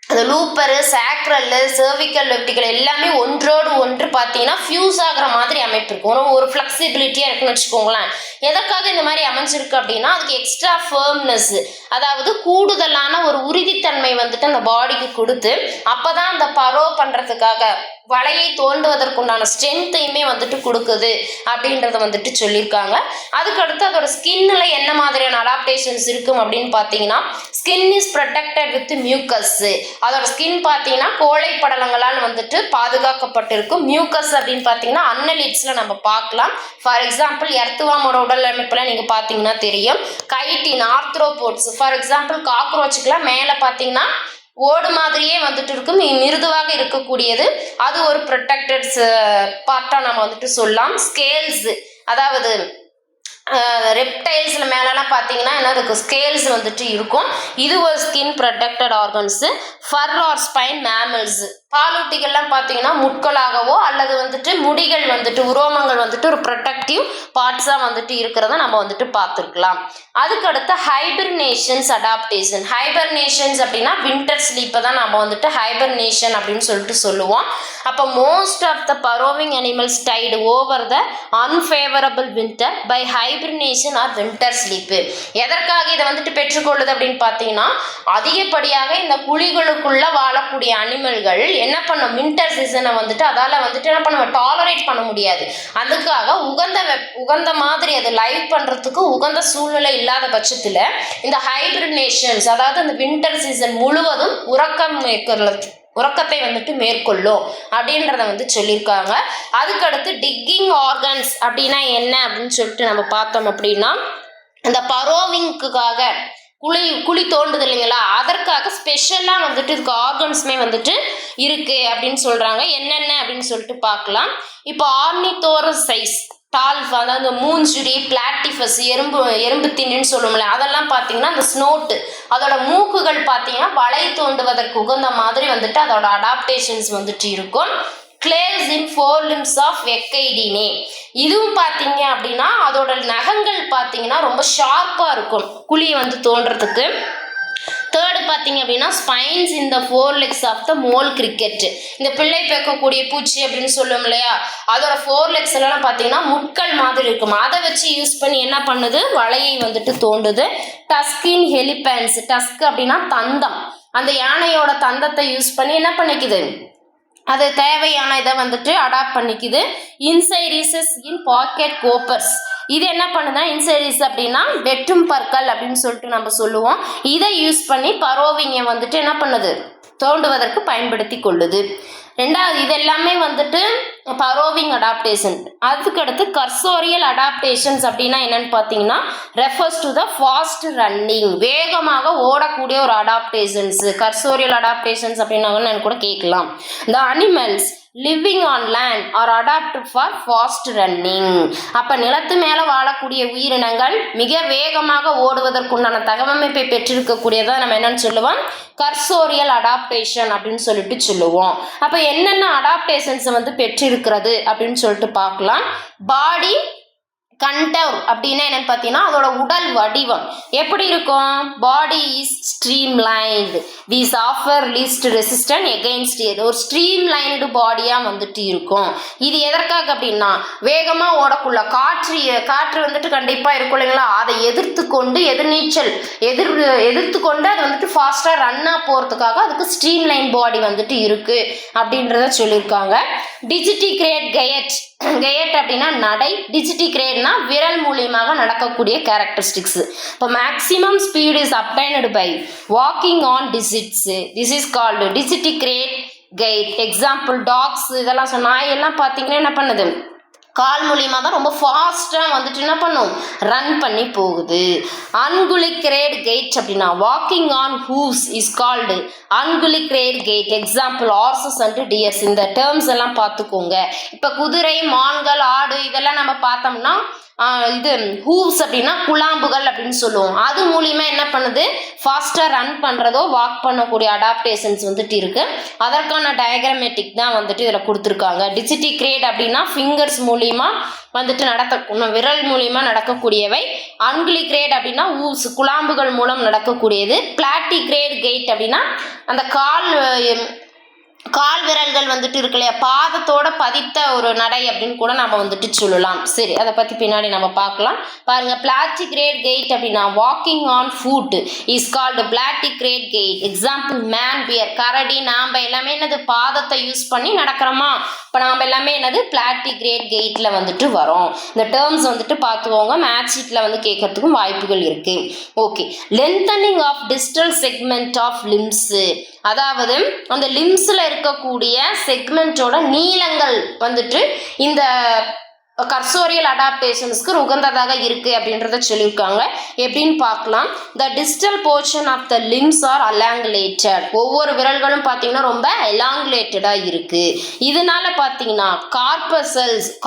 அந்த லூப்பரு, சாக்ரல்லு, சர்விக்கல், வெர்டிக்கல் எல்லாமே ஒன்றோடு ஒன்று பார்த்தீங்கன்னா ஃபியூஸ் ஆகிற மாதிரி அமைப்பு இருக்கும். ஒரு ஃப்ளெக்சிபிலிட்டியாக இருக்குன்னு வச்சுக்கோங்களேன். எதற்காக இந்த மாதிரி அமைஞ்சிருக்கு அப்படின்னா அதுக்கு எக்ஸ்ட்ரா ஃபர்ம்னஸ், அதாவது கூடுதலான ஒரு உறுதித்தன்மை வந்துட்டு அந்த பாடிக்கு கொடுத்து அப்போ தான் அந்த பரோ பண்ணுறதுக்காக வலையை தோண்டுவதற்குண்டான ஸ்ட்ரென்த்தையுமே வந்துட்டு கொடுக்குது அப்படின்றத வந்துட்டு சொல்லியிருக்காங்க. அதுக்கடுத்து அதோட ஸ்கின்னில் என்ன மாதிரியான அடாப்டேஷன்ஸ் இருக்கும் அப்படின்னு பார்த்தீங்கன்னா skin is protected with mucus. அதோட ஸ்கின் பார்த்தீங்கன்னா கோழை படலங்களால் வந்துட்டு பாதுகாக்கப்பட்டிருக்கும். மியூக்கஸ் அப்படின்னு பார்த்தீங்கன்னா அன்னலிட்ஸில் நம்ம பார்க்கலாம். ஃபார் எக்ஸாம்பிள் எர்த்துவாமோட உடல் அமைப்பில் நீங்கள் பார்த்தீங்கன்னா தெரியும். கைட்டின், ஆர்த்ரோபோட்ஸ், ஃபார் எக்ஸாம்பிள் காக்ரோச்சுக்கெல்லாம் மேலே பார்த்தீங்கன்னா ஓடு மாதிரியே வந்துட்டு இருக்கும், மிருதுவாக இருக்கக்கூடியது. அது ஒரு ப்ரொடெக்டட் பார்ட்டாக நம்ம வந்துட்டு சொல்லலாம். ஸ்கேல்ஸ், அதாவது ரெப்டைல்ஸில் மேலெலாம் பார்த்தீங்கன்னா என்ன இருக்கும், ஸ்கேல்ஸ் வந்துட்டு இருக்கும். இது ஒரு ஸ்கின் ப்ரொடெக்டட் ஆர்கன்ஸு. ஃபர் ஆர் ஸ்பைன் மேமல்ஸ், பாலூட்டிகள்லாம் பார்த்தீங்கன்னா முட்களாகவோ அல்லது வந்துட்டு முடிகள் வந்துட்டு உரோமங்கள் வந்துட்டு ஒரு ப்ரொடெக்டிவ் பார்ட்ஸாக வந்துட்டு இருக்கிறத நம்ம வந்துட்டு பார்த்துருக்கலாம். அதுக்கடுத்து ஹைபர்னேஷன்ஸ் அடாப்டேஷன். ஹைபர்னேஷன்ஸ் அப்படின்னா வின்டர் ஸ்லீப்பை தான் நம்ம வந்துட்டு ஹைபர்னேஷன் அப்படின்னு சொல்லிட்டு சொல்லுவோம். அப்போ most of the burrowing animals tide over the unfavourable winter by hibernation or winter sleep. எதற்காக இதை வந்துட்டு பெற்றுக்கொள்ளுது அப்படின்னு பார்த்தீங்கன்னா அதிகப்படியாக இந்த குழிகளுக்குள்ள வாழக்கூடிய அனிமல்கள் என்ன பண்ணும், வின்டர் சீசனை வந்துட்டு அதால் வந்துட்டு என்ன பண்ணுவோம், டாலரேட் பண்ண முடியாது. அதுக்காக உகந்த மாதிரி அது லைவ் பண்ணுறதுக்கு உகந்த சூழ்நிலை இல்லாத பட்சத்தில் இந்த ஹைபர்னேஷன்ஸ், அதாவது அந்த வின்டர் சீசன் முழுவதும் உறக்கத்தை வந்துட்டு மேற்கொள்ளும் அப்படின்றத வந்து சொல்லியிருக்காங்க. அதுக்கடுத்து டிக்கிங் ஆர்கன்ஸ் அப்படின்னா என்ன அப்படின்னு சொல்லிட்டு நம்ம பார்த்தோம் அப்படின்னா அந்த பரோவிங்க்குக்காக குழி தோண்டுது இல்லைங்களா, அதற்காக ஸ்பெஷலாக வந்துட்டு இதுக்கு ஆர்கன்ஸுமே வந்துட்டு இருக்குது அப்படின்னு சொல்கிறாங்க. என்னென்ன அப்படின்னு சொல்லிட்டு பார்க்கலாம். இப்போ ஆர்னித்தோரசைஸ், டால்ஃப், அதாவது மூஞ்சுரி, பிளாட்டிஃபஸ், எறும்பு தின்னுன்னு சொல்லுவோம்ல, அதெல்லாம் பார்த்தீங்கன்னா அந்த ஸ்னோட்டு, அதோட மூக்குகள் பார்த்தீங்கன்னா வலை தோண்டுவதற்கு உகந்த மாதிரி வந்துட்டு அதோட அடாப்டேஷன்ஸ் வந்துட்டு இருக்கும். கிளேவ்ஸ் இன் 4 limbs ஆஃப் எக்கைடினே, இதுவும் பார்த்தீங்க அப்படின்னா அதோட நகங்கள் பார்த்தீங்கன்னா ரொம்ப ஷார்ப்பாக இருக்கும் குழியை வந்து தோன்றதுக்கு. தேர்டு பார்த்தீங்க அப்படின்னா spines in the 4 legs of the mole cricket, இந்த பிள்ளை பேக்கக்கூடிய பூச்சி அப்படின்னு சொல்லுவோம் இல்லையா, அதோட 4 legs எல்லாம் பார்த்தீங்கன்னா முட்கள் மாதிரி இருக்கும். அதை வச்சு யூஸ் பண்ணி என்ன பண்ணுது, வலையை வந்துட்டு தோண்டுது. டஸ்கின் ஹெலிபேன்ஸ், டஸ்க் அப்படின்னா தந்தம், அந்த யானையோட தந்தத்தை யூஸ் பண்ணி என்ன பண்ணிக்குது, அது தேவையான இதை வந்துட்டு அடாப்ட் பண்ணிக்குது. இன்சைரிசஸ் இன் பாக்கெட் கோப்பர்ஸ், இது என்ன பண்ணுதுன்னா இன்சைரிஸ் அப்படின்னா வெட்டும் பற்கள் அப்படின்னு சொல்லிட்டு நம்ம சொல்லுவோம். இதை யூஸ் பண்ணி பரோவிங்கை வந்துட்டு என்ன பண்ணுது, தோண்டுவதற்கு பயன்படுத்தி கொள்ளுது. ரெண்டாவது இது எல்லாமே வந்துட்டு பரோவிங் அடாப்டேஷன். அதுக்கடுத்து கர்சோரியல் அடாப்டேஷன்ஸ் அப்படின்னா என்னன்னு பார்த்தீங்கன்னா refers to the fast running, வேகமாக ஓடக்கூடிய ஒரு அடாப்டேஷன்ஸ். கர்சோரியல் அடாப்டேஷன்ஸ் அப்படின்னா கூட கேட்கலாம். The animals living on land are adapted for fast running. அப்போ நிலத்து மேலே வாழக்கூடிய உயிரினங்கள் மிக வேகமாக ஓடுவதற்குண்டான தகவமைப்பை பெற்றிருக்கக்கூடியதான் நம்ம என்னன்னு சொல்லுவோம், கர்சோரியல் அடாப்டேஷன் அப்படின்னு சொல்லிட்டு சொல்லுவோம். அப்போ என்னென்ன அடாப்டேஷன்ஸை வந்து பெற்றிருக்கிறது அப்படின்னு சொல்லிட்டு பார்க்கலாம். பாடி கண்டர் அப்படின்னா என்னன்னு பார்த்தீங்கன்னா அதோட உடல் வடிவம் எப்படி இருக்கும்? Body is stream lined these offer least resistant against ஒரு ஸ்ட்ரீம் லைன்டு பாடியாக வந்துட்டு இருக்கும். இது எதற்காக அப்படின்னா வேகமாக ஓடக்குள்ள காற்று வந்துட்டு கண்டிப்பாக இருக்கும் இல்லைங்களா, அதை எதிர்த்து கொண்டு எதிர்த்து கொண்டு அது வந்துட்டு ஃபாஸ்ட்டாக ரன்னாக போகிறதுக்காக அதுக்கு ஸ்ட்ரீம் லைன் பாடி வந்துட்டு இருக்கு அப்படின்றத சொல்லியிருக்காங்க. டிஜிட்டிகிரேட் கெயட் அப்படின்னா நடை, டிஜிட்டிகிரேட்னா விரல் மூலியமாக நடக்கக்கூடிய கேரக்டரிஸ்டிக்ஸ். இப்போ maximum speed is obtained by walking on digits, this is called digitigrade gait. Example dogs இதெல்லாம் நாயெல்லாம் பார்த்தீங்கன்னா என்ன பண்ணுது, கால் மூலியமாக தான் ரொம்ப ஃபாஸ்ட்டாக வந்துட்டு என்ன பண்ணும், ரன் பண்ணி போகுது. அன்குலிக்ரேட் கெய்ட் அப்படின்னா walking on hooves is called unguligrade gait. Example horses and deers. இந்த டேர்ம்ஸ் எல்லாம் பார்த்துக்கோங்க. இப்போ குதிரை, மான்கள், ஆடு இதெல்லாம் நம்ம பார்த்தோம்னா இது ஹூவ்ஸ் அப்படின்னா குழாம்புகள் அப்படின்னு சொல்லுவோம். அது மூலியமாக என்ன பண்ணுது, ஃபாஸ்ட்டாக ரன் பண்ணுறதோ வாக் பண்ணக்கூடிய அடாப்டேஷன்ஸ் வந்துட்டு இருக்குது. அதற்கான டயக்ராமேட்டிக் தான் வந்துட்டு இதில் கொடுத்துருக்காங்க. டிஜிட்டிகிரேட் அப்படின்னா ஃபிங்கர்ஸ் மூலியமாக வந்துட்டு விரல் மூலியமாக நடக்கக்கூடியவை. அன்குலிக்ரேட் அப்படின்னா ஹூவ்ஸ் குழாம்புகள் மூலம் நடக்கக்கூடியது. பிளாட்டிகிரேட் கெய்ட் அப்படின்னா அந்த கால் விரல்கள் வந்துட்டு இருக்கு இல்லையா, பாதத்தோட பதித்த ஒரு நடை அப்படின்னு கூட நம்ம வந்துட்டு சொல்லலாம். சரி, அதை பற்றி பின்னாடி நம்ம பார்க்கலாம். பாருங்க, பிளாட்டிகிரேட் கெய்ட் அப்படின்னா walking on foot is called plantigrade gait. Example man, bear, கரடி. நாம் எல்லாமே என்னது பாதத்தை யூஸ் பண்ணி நடக்கிறோமா, இப்போ நாம் எல்லாமே என்னது பிளாட்டிகிரேட் கெய்ட்டில் வந்துட்டு வரோம். இந்த டேர்ம்ஸ் வந்துட்டு பார்த்துக்கோங்க, மேட்ச் ஷீட்டில் வந்து கேட்கறதுக்கும் வாய்ப்புகள் இருக்கு. Okay, lengthening of distal segment of limbs, அதாவது அந்த லிம்ஸில் இருக்கக்கூடிய செக்மெண்ட்டோட நீளங்கள் வந்துட்டு இந்த கர்சோரியல் அடாப்டேஷன்ஸ்க்கு உகந்ததாக இருக்கு அப்படின்றத சொல்லியிருக்காங்க. எப்படின்னு பார்க்கலாம். The distal portion of the limbs are elongated. ஒவ்வொரு விரல்களும் பார்த்தீங்கன்னா ரொம்ப எலாங்குலேட்டடாக இருக்கு. இதனால பார்த்தீங்கன்னா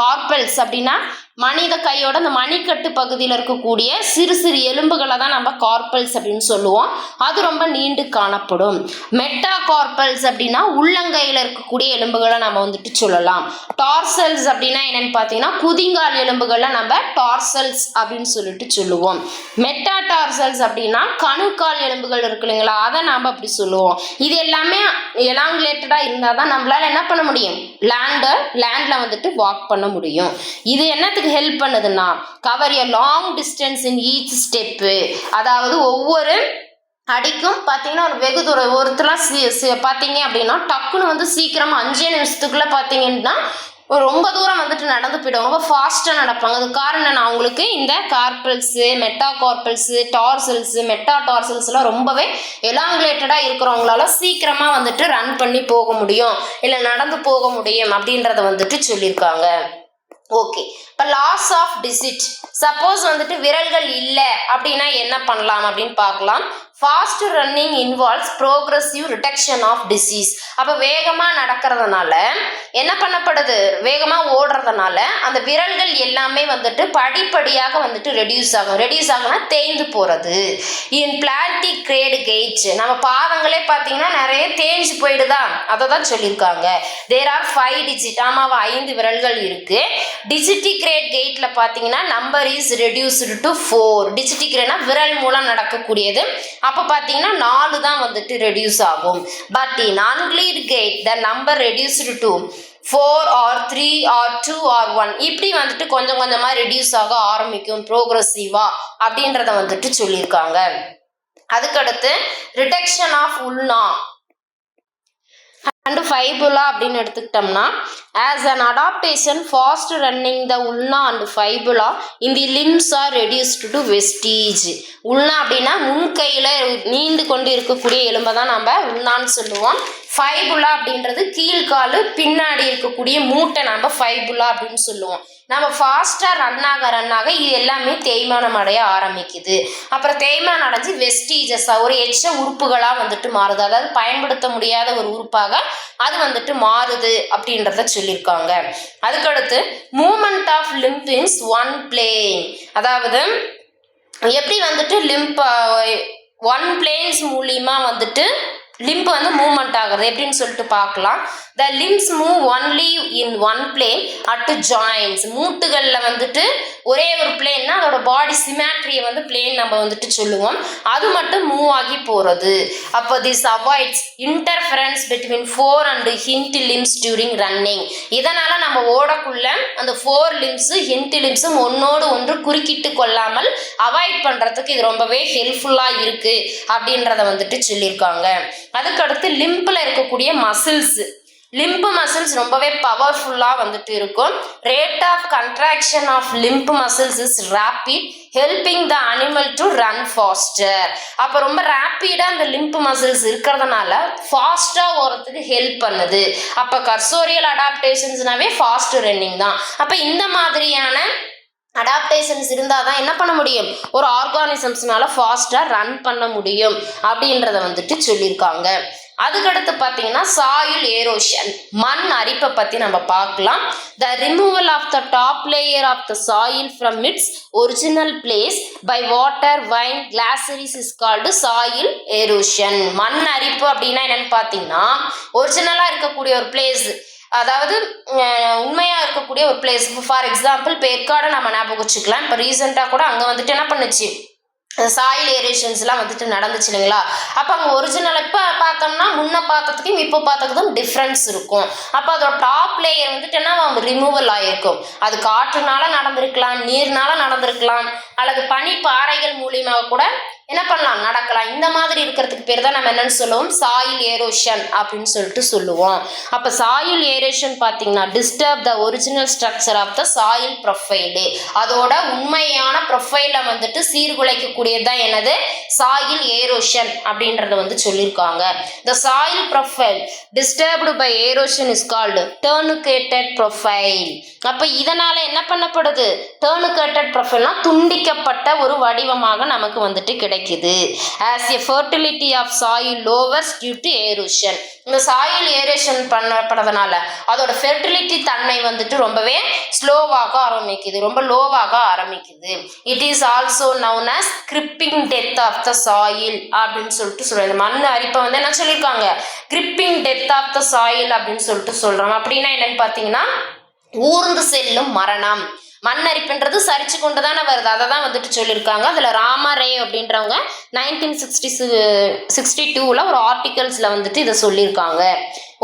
கார்பல்ஸ் அப்படின்னா மனித கையோட அந்த மணிக்கட்டு பகுதியில் இருக்கக்கூடிய சிறு சிறு எலும்புகளை தான் நம்ம கார்பல்ஸ் அப்படின்னு சொல்லுவோம். அது ரொம்ப நீண்டு காணப்படும். மெட்டா கார்பல்ஸ் அப்படின்னா உள்ளங்கையில் இருக்கக்கூடிய எலும்புகளை நம்ம வந்துட்டு சொல்லலாம். டார்சல்ஸ் அப்படின்னா என்னன்னு பார்த்தீங்கன்னா குதிங்கால் எலும்புகளை நம்ம டார்சல்ஸ் அப்படின்னு சொல்லிட்டு சொல்லுவோம். மெட்டா டார்சல்ஸ் அப்படின்னா கணுக்கால் எலும்புகள் இருக்கு இல்லைங்களா, அதை நாம் அப்படி சொல்லுவோம். இது எல்லாமே எலாங்குலேட்டடாக இருந்தால் தான் நம்மளால என்ன பண்ண முடியும், லேண்டில் வந்துட்டு வாக் பண்ண முடியும். இது என்னத்துக்கு ஹெல்ப் பண்ணுதுன்னா cover a long distance in each step. அதாவது ஒவ்வொரு அடிக்கும் பார்த்தீங்கன்னா ஒரு வெகு தூரம் ஒருத்தர்லாம் பார்த்தீங்க அப்படின்னா டக்குன்னு வந்து சீக்கிரமாக 5 நிமிஷத்துக்குள்ளே பார்த்தீங்கன்னா ரொம்ப தூரம் வந்துட்டு நடந்து போயிடுவாங்க, ரொம்ப ஃபாஸ்ட்டாக நடப்பாங்க. அது காரணம் என்ன, அவங்களுக்கு இந்த கார்பல்ஸு, மெட்டா கார்பல்ஸு, டார்சல்ஸு, மெட்டா டார்சல்ஸ்லாம் ரொம்பவே எலாங்குலேட்டடாக இருக்கிறவங்களால சீக்கிரமாக வந்துட்டு ரன் பண்ணி போக முடியும், இல்லை நடந்து போக முடியும் அப்படின்றத வந்துட்டு சொல்லியிருக்காங்க. ஓகே, இப்போ லாஸ் ஆஃப் டிஜிட். சப்போஸ் வந்துட்டு விரல்கள் இல்லை அப்படின்னா என்ன பண்ணலாம் அப்படின்னு பார்க்கலாம். Fast running involves progressive reduction of digits. அப்போ வேகமாக நடக்கிறதுனால என்ன பண்ணப்படுது, வேகமாக ஓடுறதுனால அந்த விரல்கள் எல்லாமே வந்துட்டு படிப்படியாக வந்துட்டு ரெடியூஸ் ஆகும்னா தேய்ந்து போகிறது. இன் பிளாட்டிகிரேட் கெய்ட் நம்ம பாதங்களே பார்த்தீங்கன்னா நிறைய தேய்ஞ்சு போயிடுதா, அதை தான் சொல்லியிருக்காங்க. There are 5 digit. ஆமாம், 5 விரல்கள் இருக்கு. டிஜிட்டிகிரேட் கெய்ட்ல பார்த்தீங்கன்னா நம்பர் இஸ் ரெடியூஸ்டு டு 4. டிஜிட்டிகிரேட்னா விரல் மூலம் நடக்கக்கூடியது. அப்போ பார்த்தீங்கன்னா 4 தான் வந்துட்டு ரெடியூஸ் ஆகும். But in ungulate gait the number reduced to 4 or 3 or 2 or 1 இப்படி வந்துட்டு கொஞ்சம் கொஞ்சமாக ரெடியூஸ் ஆக ஆரம்பிக்கும் ப்ரோக்ரஸிவா அப்படின்றத வந்துட்டு சொல்லியிருக்காங்க. அதுக்கடுத்து ரிடக்ஷன் ஆஃப் உல்னா அண்ட் ஃபைபுலா அப்படின்னு எடுத்துக்கிட்டோம்னா as an adaptation fast running the ulna and fibula in the limbs are reduced to vestige. உல்னா அப்படின்னா முன்கையில் நீண்டு கொண்டு இருக்கக்கூடிய எலும்பை தான் நம்ம உல்னான்னு சொல்லுவோம். ஃபைபுலா அப்படின்றது கீழ்காலு பின்னாடி இருக்கக்கூடிய மூட்டை நம்ம ஃபைபுலா அப்படின்னு சொல்லுவோம். நம்ம ஃபாஸ்ட்டாக ரன் ஆக இது எல்லாமே தேய்மானம் அடைய ஆரம்பிக்குது. அப்புறம் தேய்மானம் அடைஞ்சு வெஸ்டீஜஸ் ஒரு எச்ச உறுப்புகளாக வந்துட்டு மாறுது, அதாவது பயன்படுத்த முடியாத ஒரு உறுப்பாக அது வந்துட்டு மாறுது அப்படின்றத சொல்லியிருக்காங்க. அதுக்கடுத்து movement of limb in one plane. அதாவது எப்படி வந்துட்டு லிம்ப் 1 பிளேன்ஸ் மூலியமாக வந்துட்டு லிம்ப் வந்து மூவ்மெண்ட் ஆகுறது எப்படின்னு சொல்லிட்டு பார்க்கலாம். The limbs move only in one plane at joints. மூட்டுகளில் வந்துட்டு ஒரே ஒரு பிளேன்னா அதோட பாடி சிமேட்ரியை வந்து பிளேன் நம்ம வந்துட்டு சொல்லுவோம். அது மட்டும் மூவ் ஆகி போகிறது. அப்போ this avoids interference between fore and hind limbs during running. இதனால நம்ம ஓடக்குள்ள அந்த ஃபோர் லிம்ஸ் ஹிண்ட் லிம்ஸும் ஒன்னோடு ஒன்று குறுக்கிட்டு கொள்ளாமல் அவாய்ட் பண்றதுக்கு இது ரொம்பவே ஹெல்ப்ஃபுல்லா இருக்கு அப்படின்றத வந்துட்டு சொல்லியிருக்காங்க. அதுக்கடுத்து லிம்பில் இருக்கக்கூடிய மசில்ஸ், லிம்ப் மசில்ஸ் ரொம்பவே பவர்ஃபுல்லாக வந்துட்டு இருக்கும். Rate of contraction of limb muscles is rapid helping the animal to run faster. அப்போ ரொம்ப ரேப்பிடாக அந்த லிம்ப் மசில்ஸ் இருக்கிறதுனால ஃபாஸ்ட்டாக ஓரத்துக்கு ஹெல்ப் பண்ணுது. அப்போ கர்சோரியல் அடாப்டேஷன்ஸ்னாவே ஃபாஸ்ட் ரன்னிங் தான். அப்போ இந்த மாதிரியான அடாப்டேஷன்ஸ் இருந்தால் தான் என்ன பண்ண முடியும், ஒரு ஆர்கானிசம்ஸ்னால ஃபாஸ்ட்டாக ரன் பண்ண முடியும் அப்படின்றத வந்துட்டு சொல்லியிருக்காங்க. அதுக்கடுத்து பார்த்தீங்கன்னா சாயில் ஏரோஷன், மண் அரிப்பை பற்றி நம்ம பார்க்கலாம். The removal of the top layer of the soil from its original place by water wind glaciers is called soil erosion. மண் அரிப்பு அப்படின்னா என்னன்னு பார்த்தீங்கன்னா ஒரிஜினலாக இருக்கக்கூடிய ஒரு பிளேஸ், அதாவது உண்மையாக இருக்கக்கூடிய ஒரு பிளேஸ். ஃபார் எக்ஸாம்பிள் இப்போ ஏற்காடை நம்ம ஞாபகம் வச்சுக்கலாம். இப்போ ரீசெண்டாக கூட அங்கே வந்துட்டு என்ன பண்ணுச்சு, சாயில் ஏரேஷன்ஸ்லாம் வந்துட்டு நடந்துச்சு இல்லைங்களா. அப்போ அங்கே ஒரிஜினல் இப்போ பார்த்தோம்னா முன்ன பார்த்ததுக்கும் இப்போ பார்த்ததுக்கும் டிஃப்ரென்ஸ் இருக்கும். அப்போ அதோட டாப் லேயர் வந்துட்டு என்ன ரிமூவல் ஆகிருக்கும். அது காற்றுனால நடந்திருக்கலாம், நீர்னால நடந்திருக்கலாம், அல்லது பனி பாறைகள் மூலியமாக கூட என்ன பண்ணலாம், நடக்கலாம். இந்த மாதிரி இருக்கிறதுக்கு பேர் தான் நம்ம என்னன்னு சொல்லுவோம், சாயில் ஏரோஷன் அப்படின்னு சொல்லிட்டு சொல்லுவோம். அப்போ சாயில் ஏரோஷன் பார்த்தீங்கன்னா disturb the original structure of the soil profile. அதோட உண்மையான ப்ரொஃபைலை வந்துட்டு சீர்குலைக்கக்கூடியதுதான் என்னது, சாயில் ஏரோஷன் அப்படின்றத வந்து சொல்லியிருக்காங்க. The soil profile disturbed by erosion is called truncated profile. அப்போ இதனால என்ன பண்ணப்படுது, டர்னுகேட்டட் ப்ரொஃபைல்னா துண்டிக்கப்பட்ட ஒரு வடிவமாக நமக்கு வந்துட்டு கிடைக்குது. As a fertility of soil lowers due to erosion. இந்த சாயில் ஏரேஷன் பண்ணப்படுறதுனால அதோட ஃபெர்டிலிட்டி தன்மை வந்துட்டு ரொம்பவே ஸ்லோவாக ஆரம்பிக்குது, ரொம்ப லோவாக ஆரம்பிக்குது. It is also known as creeping death of the soil அப்படின்னு சொல்லிட்டு சொல்றாங்க. மண் அரிப்பை வந்து என்ன சொல்லியிருக்காங்க, creeping death of the soil அப்படின்னு சொல்லிட்டு சொல்றாங்க. அப்படின்னா என்னன்னு பார்த்தீங்கன்னா ஊர்ந்து செல்லும் மரணம். மண்ணரிப்புன்றது சரிச்சு கொண்டு தானே வருது, அதை தான் வந்துட்டு சொல்லியிருக்காங்க. அதில் ராமரே அப்படின்றவங்க 1962 ஒரு ஆர்டிகல்ஸில் வந்துட்டு இதை சொல்லியிருக்காங்க.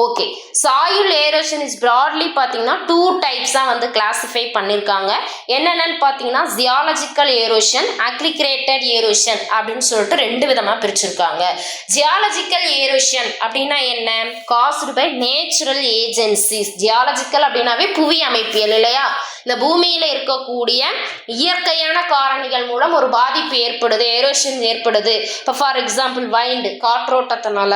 ஓகே, சாயில் ஏரோஷன் இஸ் ப்ராட்லி பார்த்தீங்கன்னா 2 டைப்ஸாக வந்து கிளாஸிஃபை பண்ணியிருக்காங்க. என்னென்னு பார்த்தீங்கன்னா ஜியாலஜிக்கல் ஏரோஷன், அக்ரிகேட்டட் ஏரோஷன் அப்படின்னு சொல்லிட்டு 2 விதமாக பிரிச்சிருக்காங்க. ஜியாலஜிக்கல் ஏரோஷன் அப்படின்னா என்ன, caused by natural agencies. Geological அப்படின்னாவே புவி அமைப்பியல் இல்லையா, இந்த பூமியில் இருக்கக்கூடிய இயற்கையான காரணிகள் மூலம் ஒரு பாதிப்பு ஏற்படுது, ஏரோஷன் ஏற்படுது. இப்போ ஃபார் எக்ஸாம்பிள் வைண்ட் காற்றோட்டத்தினால,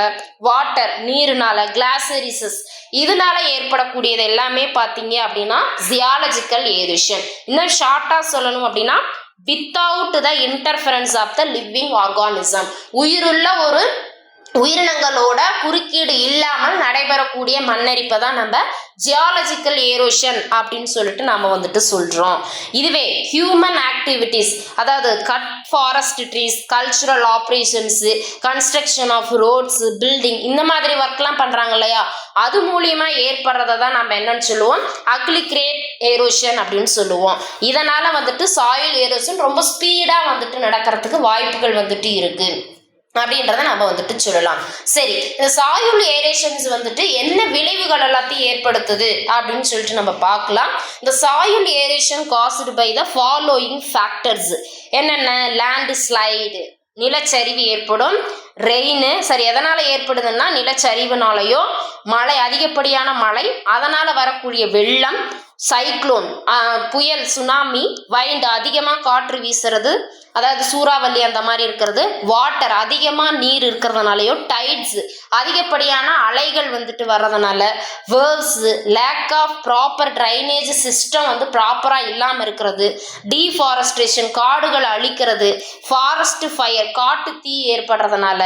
வாட்டர் நீருனால, கிளாசரிசஸ் இதனால ஏற்படக்கூடியது எல்லாமே பார்த்தீங்க அப்படின்னா ஜியாலஜிக்கல் ஏரோஷன். இன்னும் ஷார்ட்டாக சொல்லணும் அப்படின்னா without the interference of the living organism, உயிருள்ள ஒரு உயிரினங்களோட குறுக்கீடு இல்லாமல் நடைபெறக்கூடிய மண்ணரிப்பை தான் நம்ம ஜியாலஜிக்கல் ஏரோஷன் அப்படின்னு சொல்லிட்டு நம்ம வந்துட்டு சொல்றோம். இதுவே ஹியூமன் ஆக்டிவிட்டிஸ், அதாவது cut forest trees, cultural operations, construction of roads, building இந்த மாதிரி ஒர்க்லாம் பண்றாங்க இல்லையா, அது மூலியமா ஏற்படுறதை தான் நம்ம என்னன்னு சொல்லுவோம், அக்ரிகேட் ஏரோஷன் அப்படின்னு சொல்லுவோம். இதனால வந்துட்டு சாயில் ஏரோஷன் ரொம்ப ஸ்பீடா வந்துட்டு நடக்கிறதுக்கு வாய்ப்புகள் வந்துட்டு இருக்கு அப்படின்றத நம்ம வந்துட்டு சொல்லலாம். சரி, இந்த சாயில் ஏரேஷன்ஸ் வந்துட்டு என்ன விளைவுகள் எல்லாத்தையும் ஏற்படுத்துது அப்படின்னு சொல்லிட்டு நம்ம பார்க்கலாம். இந்த soil erosion caused by the following factors. என்னென்ன, லேண்ட் ஸ்லைடு நிலச்சரிவு ஏற்படும், ரெயின் சரி எதனால் ஏற்படுதுன்னா நிலச்சரிவுனாலையோ, மழை அதிகப்படியான மழை அதனால் வரக்கூடிய வெள்ளம், சைக்ளோன் புயல், சுனாமி, வைண்ட் அதிகமாக காற்று வீசுறது அதாவது சூறாவளி அந்த மாதிரி இருக்கிறது, வாட்டர் அதிகமாக நீர் இருக்கிறதுனாலையோ, டைட்ஸ் அதிகப்படியான அலைகள் வந்துட்டு வர்றதுனால, waves, lack of proper drainage system வந்து ப்ராப்பராக இல்லாமல் இருக்கிறது, டீஃபாரஸ்ட்ரேஷன் காடுகள் அழிக்கிறது, ஃபாரஸ்ட் ஃபயர் காட்டு தீ ஏற்படுறதுனால,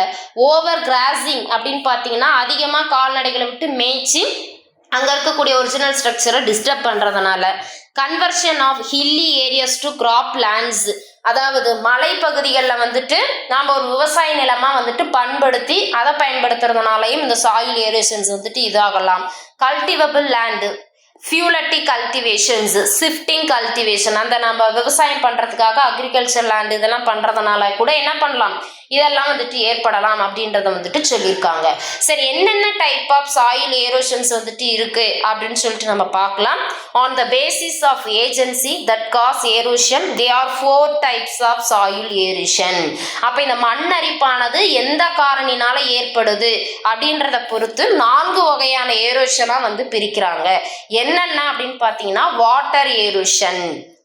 ஓவர் கிராசிங் அப்படின்னு பார்த்தீங்கன்னா அதிகமாக கால்நடைகளை விட்டு மேய்ச்சி அங்கே இருக்கக்கூடிய ஒரிஜினல் ஸ்ட்ரக்சரை டிஸ்டர்ப் பண்ணுறதுனால, conversion of hilly areas to crop lands அதாவது மலைப்பகுதிகளில் வந்துட்டு நாம் ஒரு விவசாய நிலமாக வந்துட்டு பண்படுத்தி அதை பயன்படுத்துறதுனாலையும் இந்த சாயில் ஏரோஷன்ஸ் வந்துட்டு இதாகலாம். Cultivable land, faulty cultivations, shifting cultivation, அந்த நம்ம விவசாயம் பண்ணுறதுக்காக அக்ரிகல்ச்சர் லேண்ட் இதெல்லாம் பண்ணுறதுனால கூட என்ன பண்ணலாம், இதெல்லாம் வந்துட்டு ஏற்படலாம் அப்படின்றத வந்துட்டு சொல்லியிருக்காங்க. சரி, என்னென்ன டைப் ஆஃப் சாயில் ஏரோஷன்ஸ் வந்துட்டு இருக்கு அப்படின்னு சொல்லிட்டு நம்ம பார்க்கலாம். On the basis of agency that causes erosion they are 4 types of soil erosion. அப்போ இந்த மண்ணரிப்பானது எந்த காரணினால ஏற்படுது அப்படின்றத பொறுத்து 4 வகையான ஏரோஷனாக வந்து பிரிக்கிறாங்க. என்னென்ன அப்படின்னு பார்த்தீங்கன்னா, வாட்டர் ஏரோஷன்,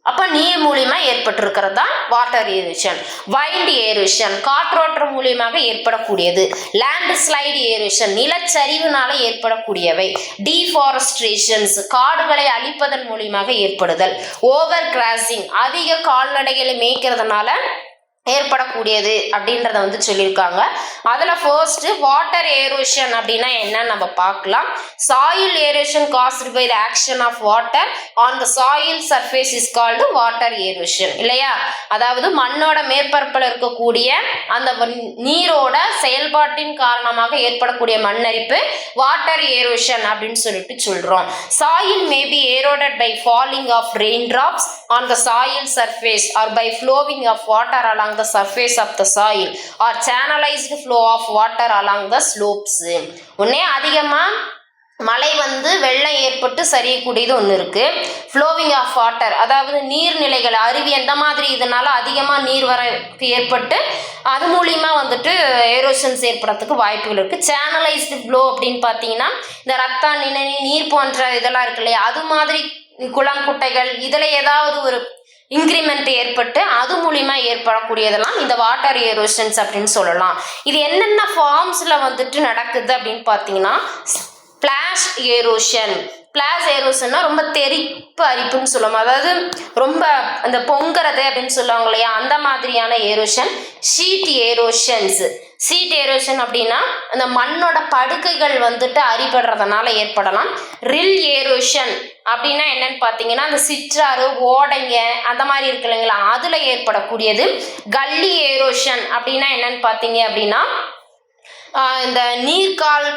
அப்போ நீர் மூலியமா ஏற்பட்டிருக்கிறது தான் வாட்டர் ஏரோஷன். வைண்ட் ஏரோஷன், காற்றோட்டம் மூலியமாக ஏற்படக்கூடியது. Land slide ஏரோஷன், நிலச்சரிவுனால ஏற்படக்கூடியவை. டீஃபாரஸ்ட்ரேஷன்ஸ், காடுகளை அழிப்பதன் மூலியமாக ஏற்படுதல். ஓவர் கிராசிங், அதிக கால்நடைகளை மேய்க்கிறதுனால ஏற்படக்கூடியது அப்படின்றத வந்து சொல்லியிருக்காங்க. அதில் ஃபர்ஸ்ட் வாட்டர் ஏரோஷன் அப்படின்னா என்னன்னு நம்ம பார்க்கலாம். Soil erosion caused by the action of water on the soil surface is called water erosion, இல்லையா? அதாவது மண்ணோட மேற்பரப்பில் இருக்கக்கூடிய அந்த நீரோட செயல்பாட்டின் காரணமாக ஏற்படக்கூடிய மண்ணரிப்பு வாட்டர் ஏரோஷன் அப்படின்னு சொல்லிட்டு சொல்றோம். Soil may be eroded by falling of rain drops on the soil surface or by flowing of water along the surface of the soil or channelized flow of water along the slopes. ஒன்னே அதிகமா மழை வந்து வெள்ளம் ஏற்பட்டு சரியக்கூடியது ஒன்று இருக்கு. ஃப்ளோவிங் ஆஃப் வாட்டர், அதாவது நீர்நிலைகள், அருவி அந்த மாதிரி இதனால அதிகமாக நீர் வரப்பு ஏற்பட்டு அது மூலியமா வந்துட்டு ஏரோஷன்ஸ் ஏற்படுறதுக்கு வாய்ப்புகள் இருக்கு. சேனலைஸ்டு ஃப்ளோ அப்படின்னு பார்த்தீங்கன்னா, இந்த ரத்தம், நீர் போன்ற இதெல்லாம் இருக்கு இல்லையா, அது மாதிரி குளம், குட்டைகள் இதில் ஏதாவது ஒரு இன்க்ரிமெண்ட் ஏற்பட்டு அது மூலிமா ஏற்படக்கூடியதெல்லாம் இந்த வாட்டர் ஏரோஷன்ஸ் அப்படின்னு சொல்லலாம். இது என்னென்ன ஃபார்ம்ஸில் வந்துட்டு நடக்குது அப்படின்னு பார்த்தீங்கன்னா, ஸ்பிளாஷ் ஏரோஷன். ஸ்பிளாஷ் ஏரோஷன்னா ரொம்ப தெறிப்பு அரிப்புன்னு சொல்லுவோம், அதாவது ரொம்ப அந்த பொங்குறது அப்படின்னு சொல்லுவாங்க இல்லையா, அந்த மாதிரியான ஏரோஷன். ஷீட் ஏரோஷன்ஸ், ஷீட் ஏரோஷன் அப்படின்னா அந்த மண்ணோட படுக்கைகள் வந்துட்டு அரிபடுறதுனால ஏற்படலாம். ரில் ஏரோஷன் அப்படின்னா என்னன்னு பார்த்தீங்கன்னா, அந்த சிற்றாறு, ஓடைங்க அந்த மாதிரி இருக்கு இல்லைங்களா, அதில் ஏற்படக்கூடியது. கல்லி ஏரோஷன் அப்படின்னா என்னன்னு பார்த்தீங்க அப்படின்னா, இந்த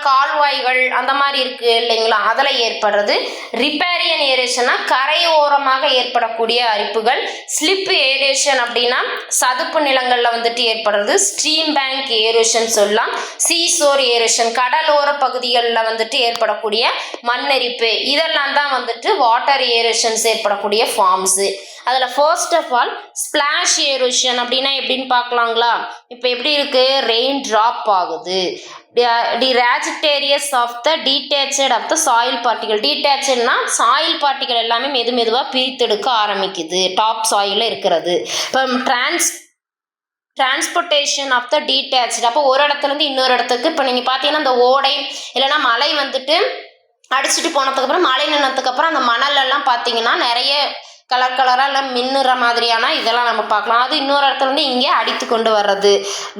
கால்வாய்கள் அந்த மாதிரி இருக்கு இல்லைங்களா, அதில் ஏற்படுறது. ரிப்பேரியன் ஏரேஷன்னா கரை ஓரமாக ஏற்படக்கூடிய அரிப்புகள். ஸ்லிப் ஏரேஷன் அப்படின்னா சதுப்பு நிலங்களில் வந்துட்டு ஏற்படுறது. ஸ்ட்ரீம் பேங்க் ஏரோஷன் சொல்லலாம். சீசோர் ஏரோஷன், கடலோர பகுதிகளில் வந்துட்டு ஏற்படக்கூடிய மண்ணரிப்பு. இதெல்லாம் தான் வந்துட்டு வாட்டர் ஏரோஷன்ஸ் ஏற்படக்கூடிய ஃபார்ம்ஸு. அதில் first of all splash erosion அப்படின்னா எப்படின்னு பார்க்கலாங்களா. இப்போ எப்படி இருக்கு, ரெயின் ட்ராப் ஆகுது. Trajectories of the detached of the soil particle. டீட்டேச்சட்னா சாயில் பார்ட்டிகல் எல்லாமே மெதுவாக பிரித்தெடுக்க ஆரம்பிக்குது டாப் சாயிலில் இருக்கிறது. இப்போ டிரான்ஸ்போர்ட்டேஷன் ஆஃப் த டீட்டேச்ட், அப்போ ஒரு இடத்துலேருந்து இன்னொரு இடத்துக்கு, இப்போ நீங்கள் பார்த்தீங்கன்னா இந்த ஓடை இல்லைன்னா மலை வந்துட்டு அடிச்சுட்டு போனதுக்கப்புறம் மழை நின்னதுக்கப்புறம் அந்த மணலெல்லாம் பார்த்தீங்கன்னா நிறைய கலராக இல்லை மின்னுற மாதிரியான இதெல்லாம் நம்ம பார்க்கலாம். அது இன்னொரு இடத்துல இருந்து இங்கே அடித்து கொண்டு வர்றது.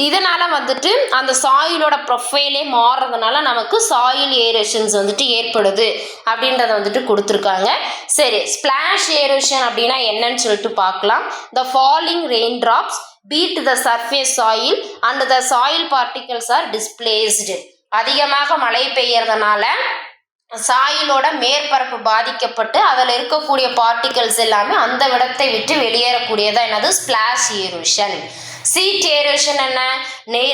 இதனால் வந்துட்டு அந்த சாயிலோட ப்ரொஃபைலே மாறுறதுனால நமக்கு சாயில் ஏரோஷன்ஸ் வந்துட்டு ஏற்படுது அப்படின்றத வந்துட்டு கொடுத்துருக்காங்க. சரி, ஸ்பிளாஷ் ஏரோஷன் அப்படின்னா என்னன்னு சொல்லிட்டு பார்க்கலாம். The falling rain drops beat the surface soil and the soil particles are displaced. அதிகமாக மழை பெய்யறதுனால சாயிலோட மேற்பரப்பு பாதிக்கப்பட்டு அதில் இருக்கக்கூடிய பார்ட்டிகல்ஸ் எல்லாமே அந்த இடத்தை விட்டு வெளியேறக்கூடியதான் என்னது, ஸ்பிளாஷ் ஏரோஷன். சீட் ஏரோஷன் என்ன,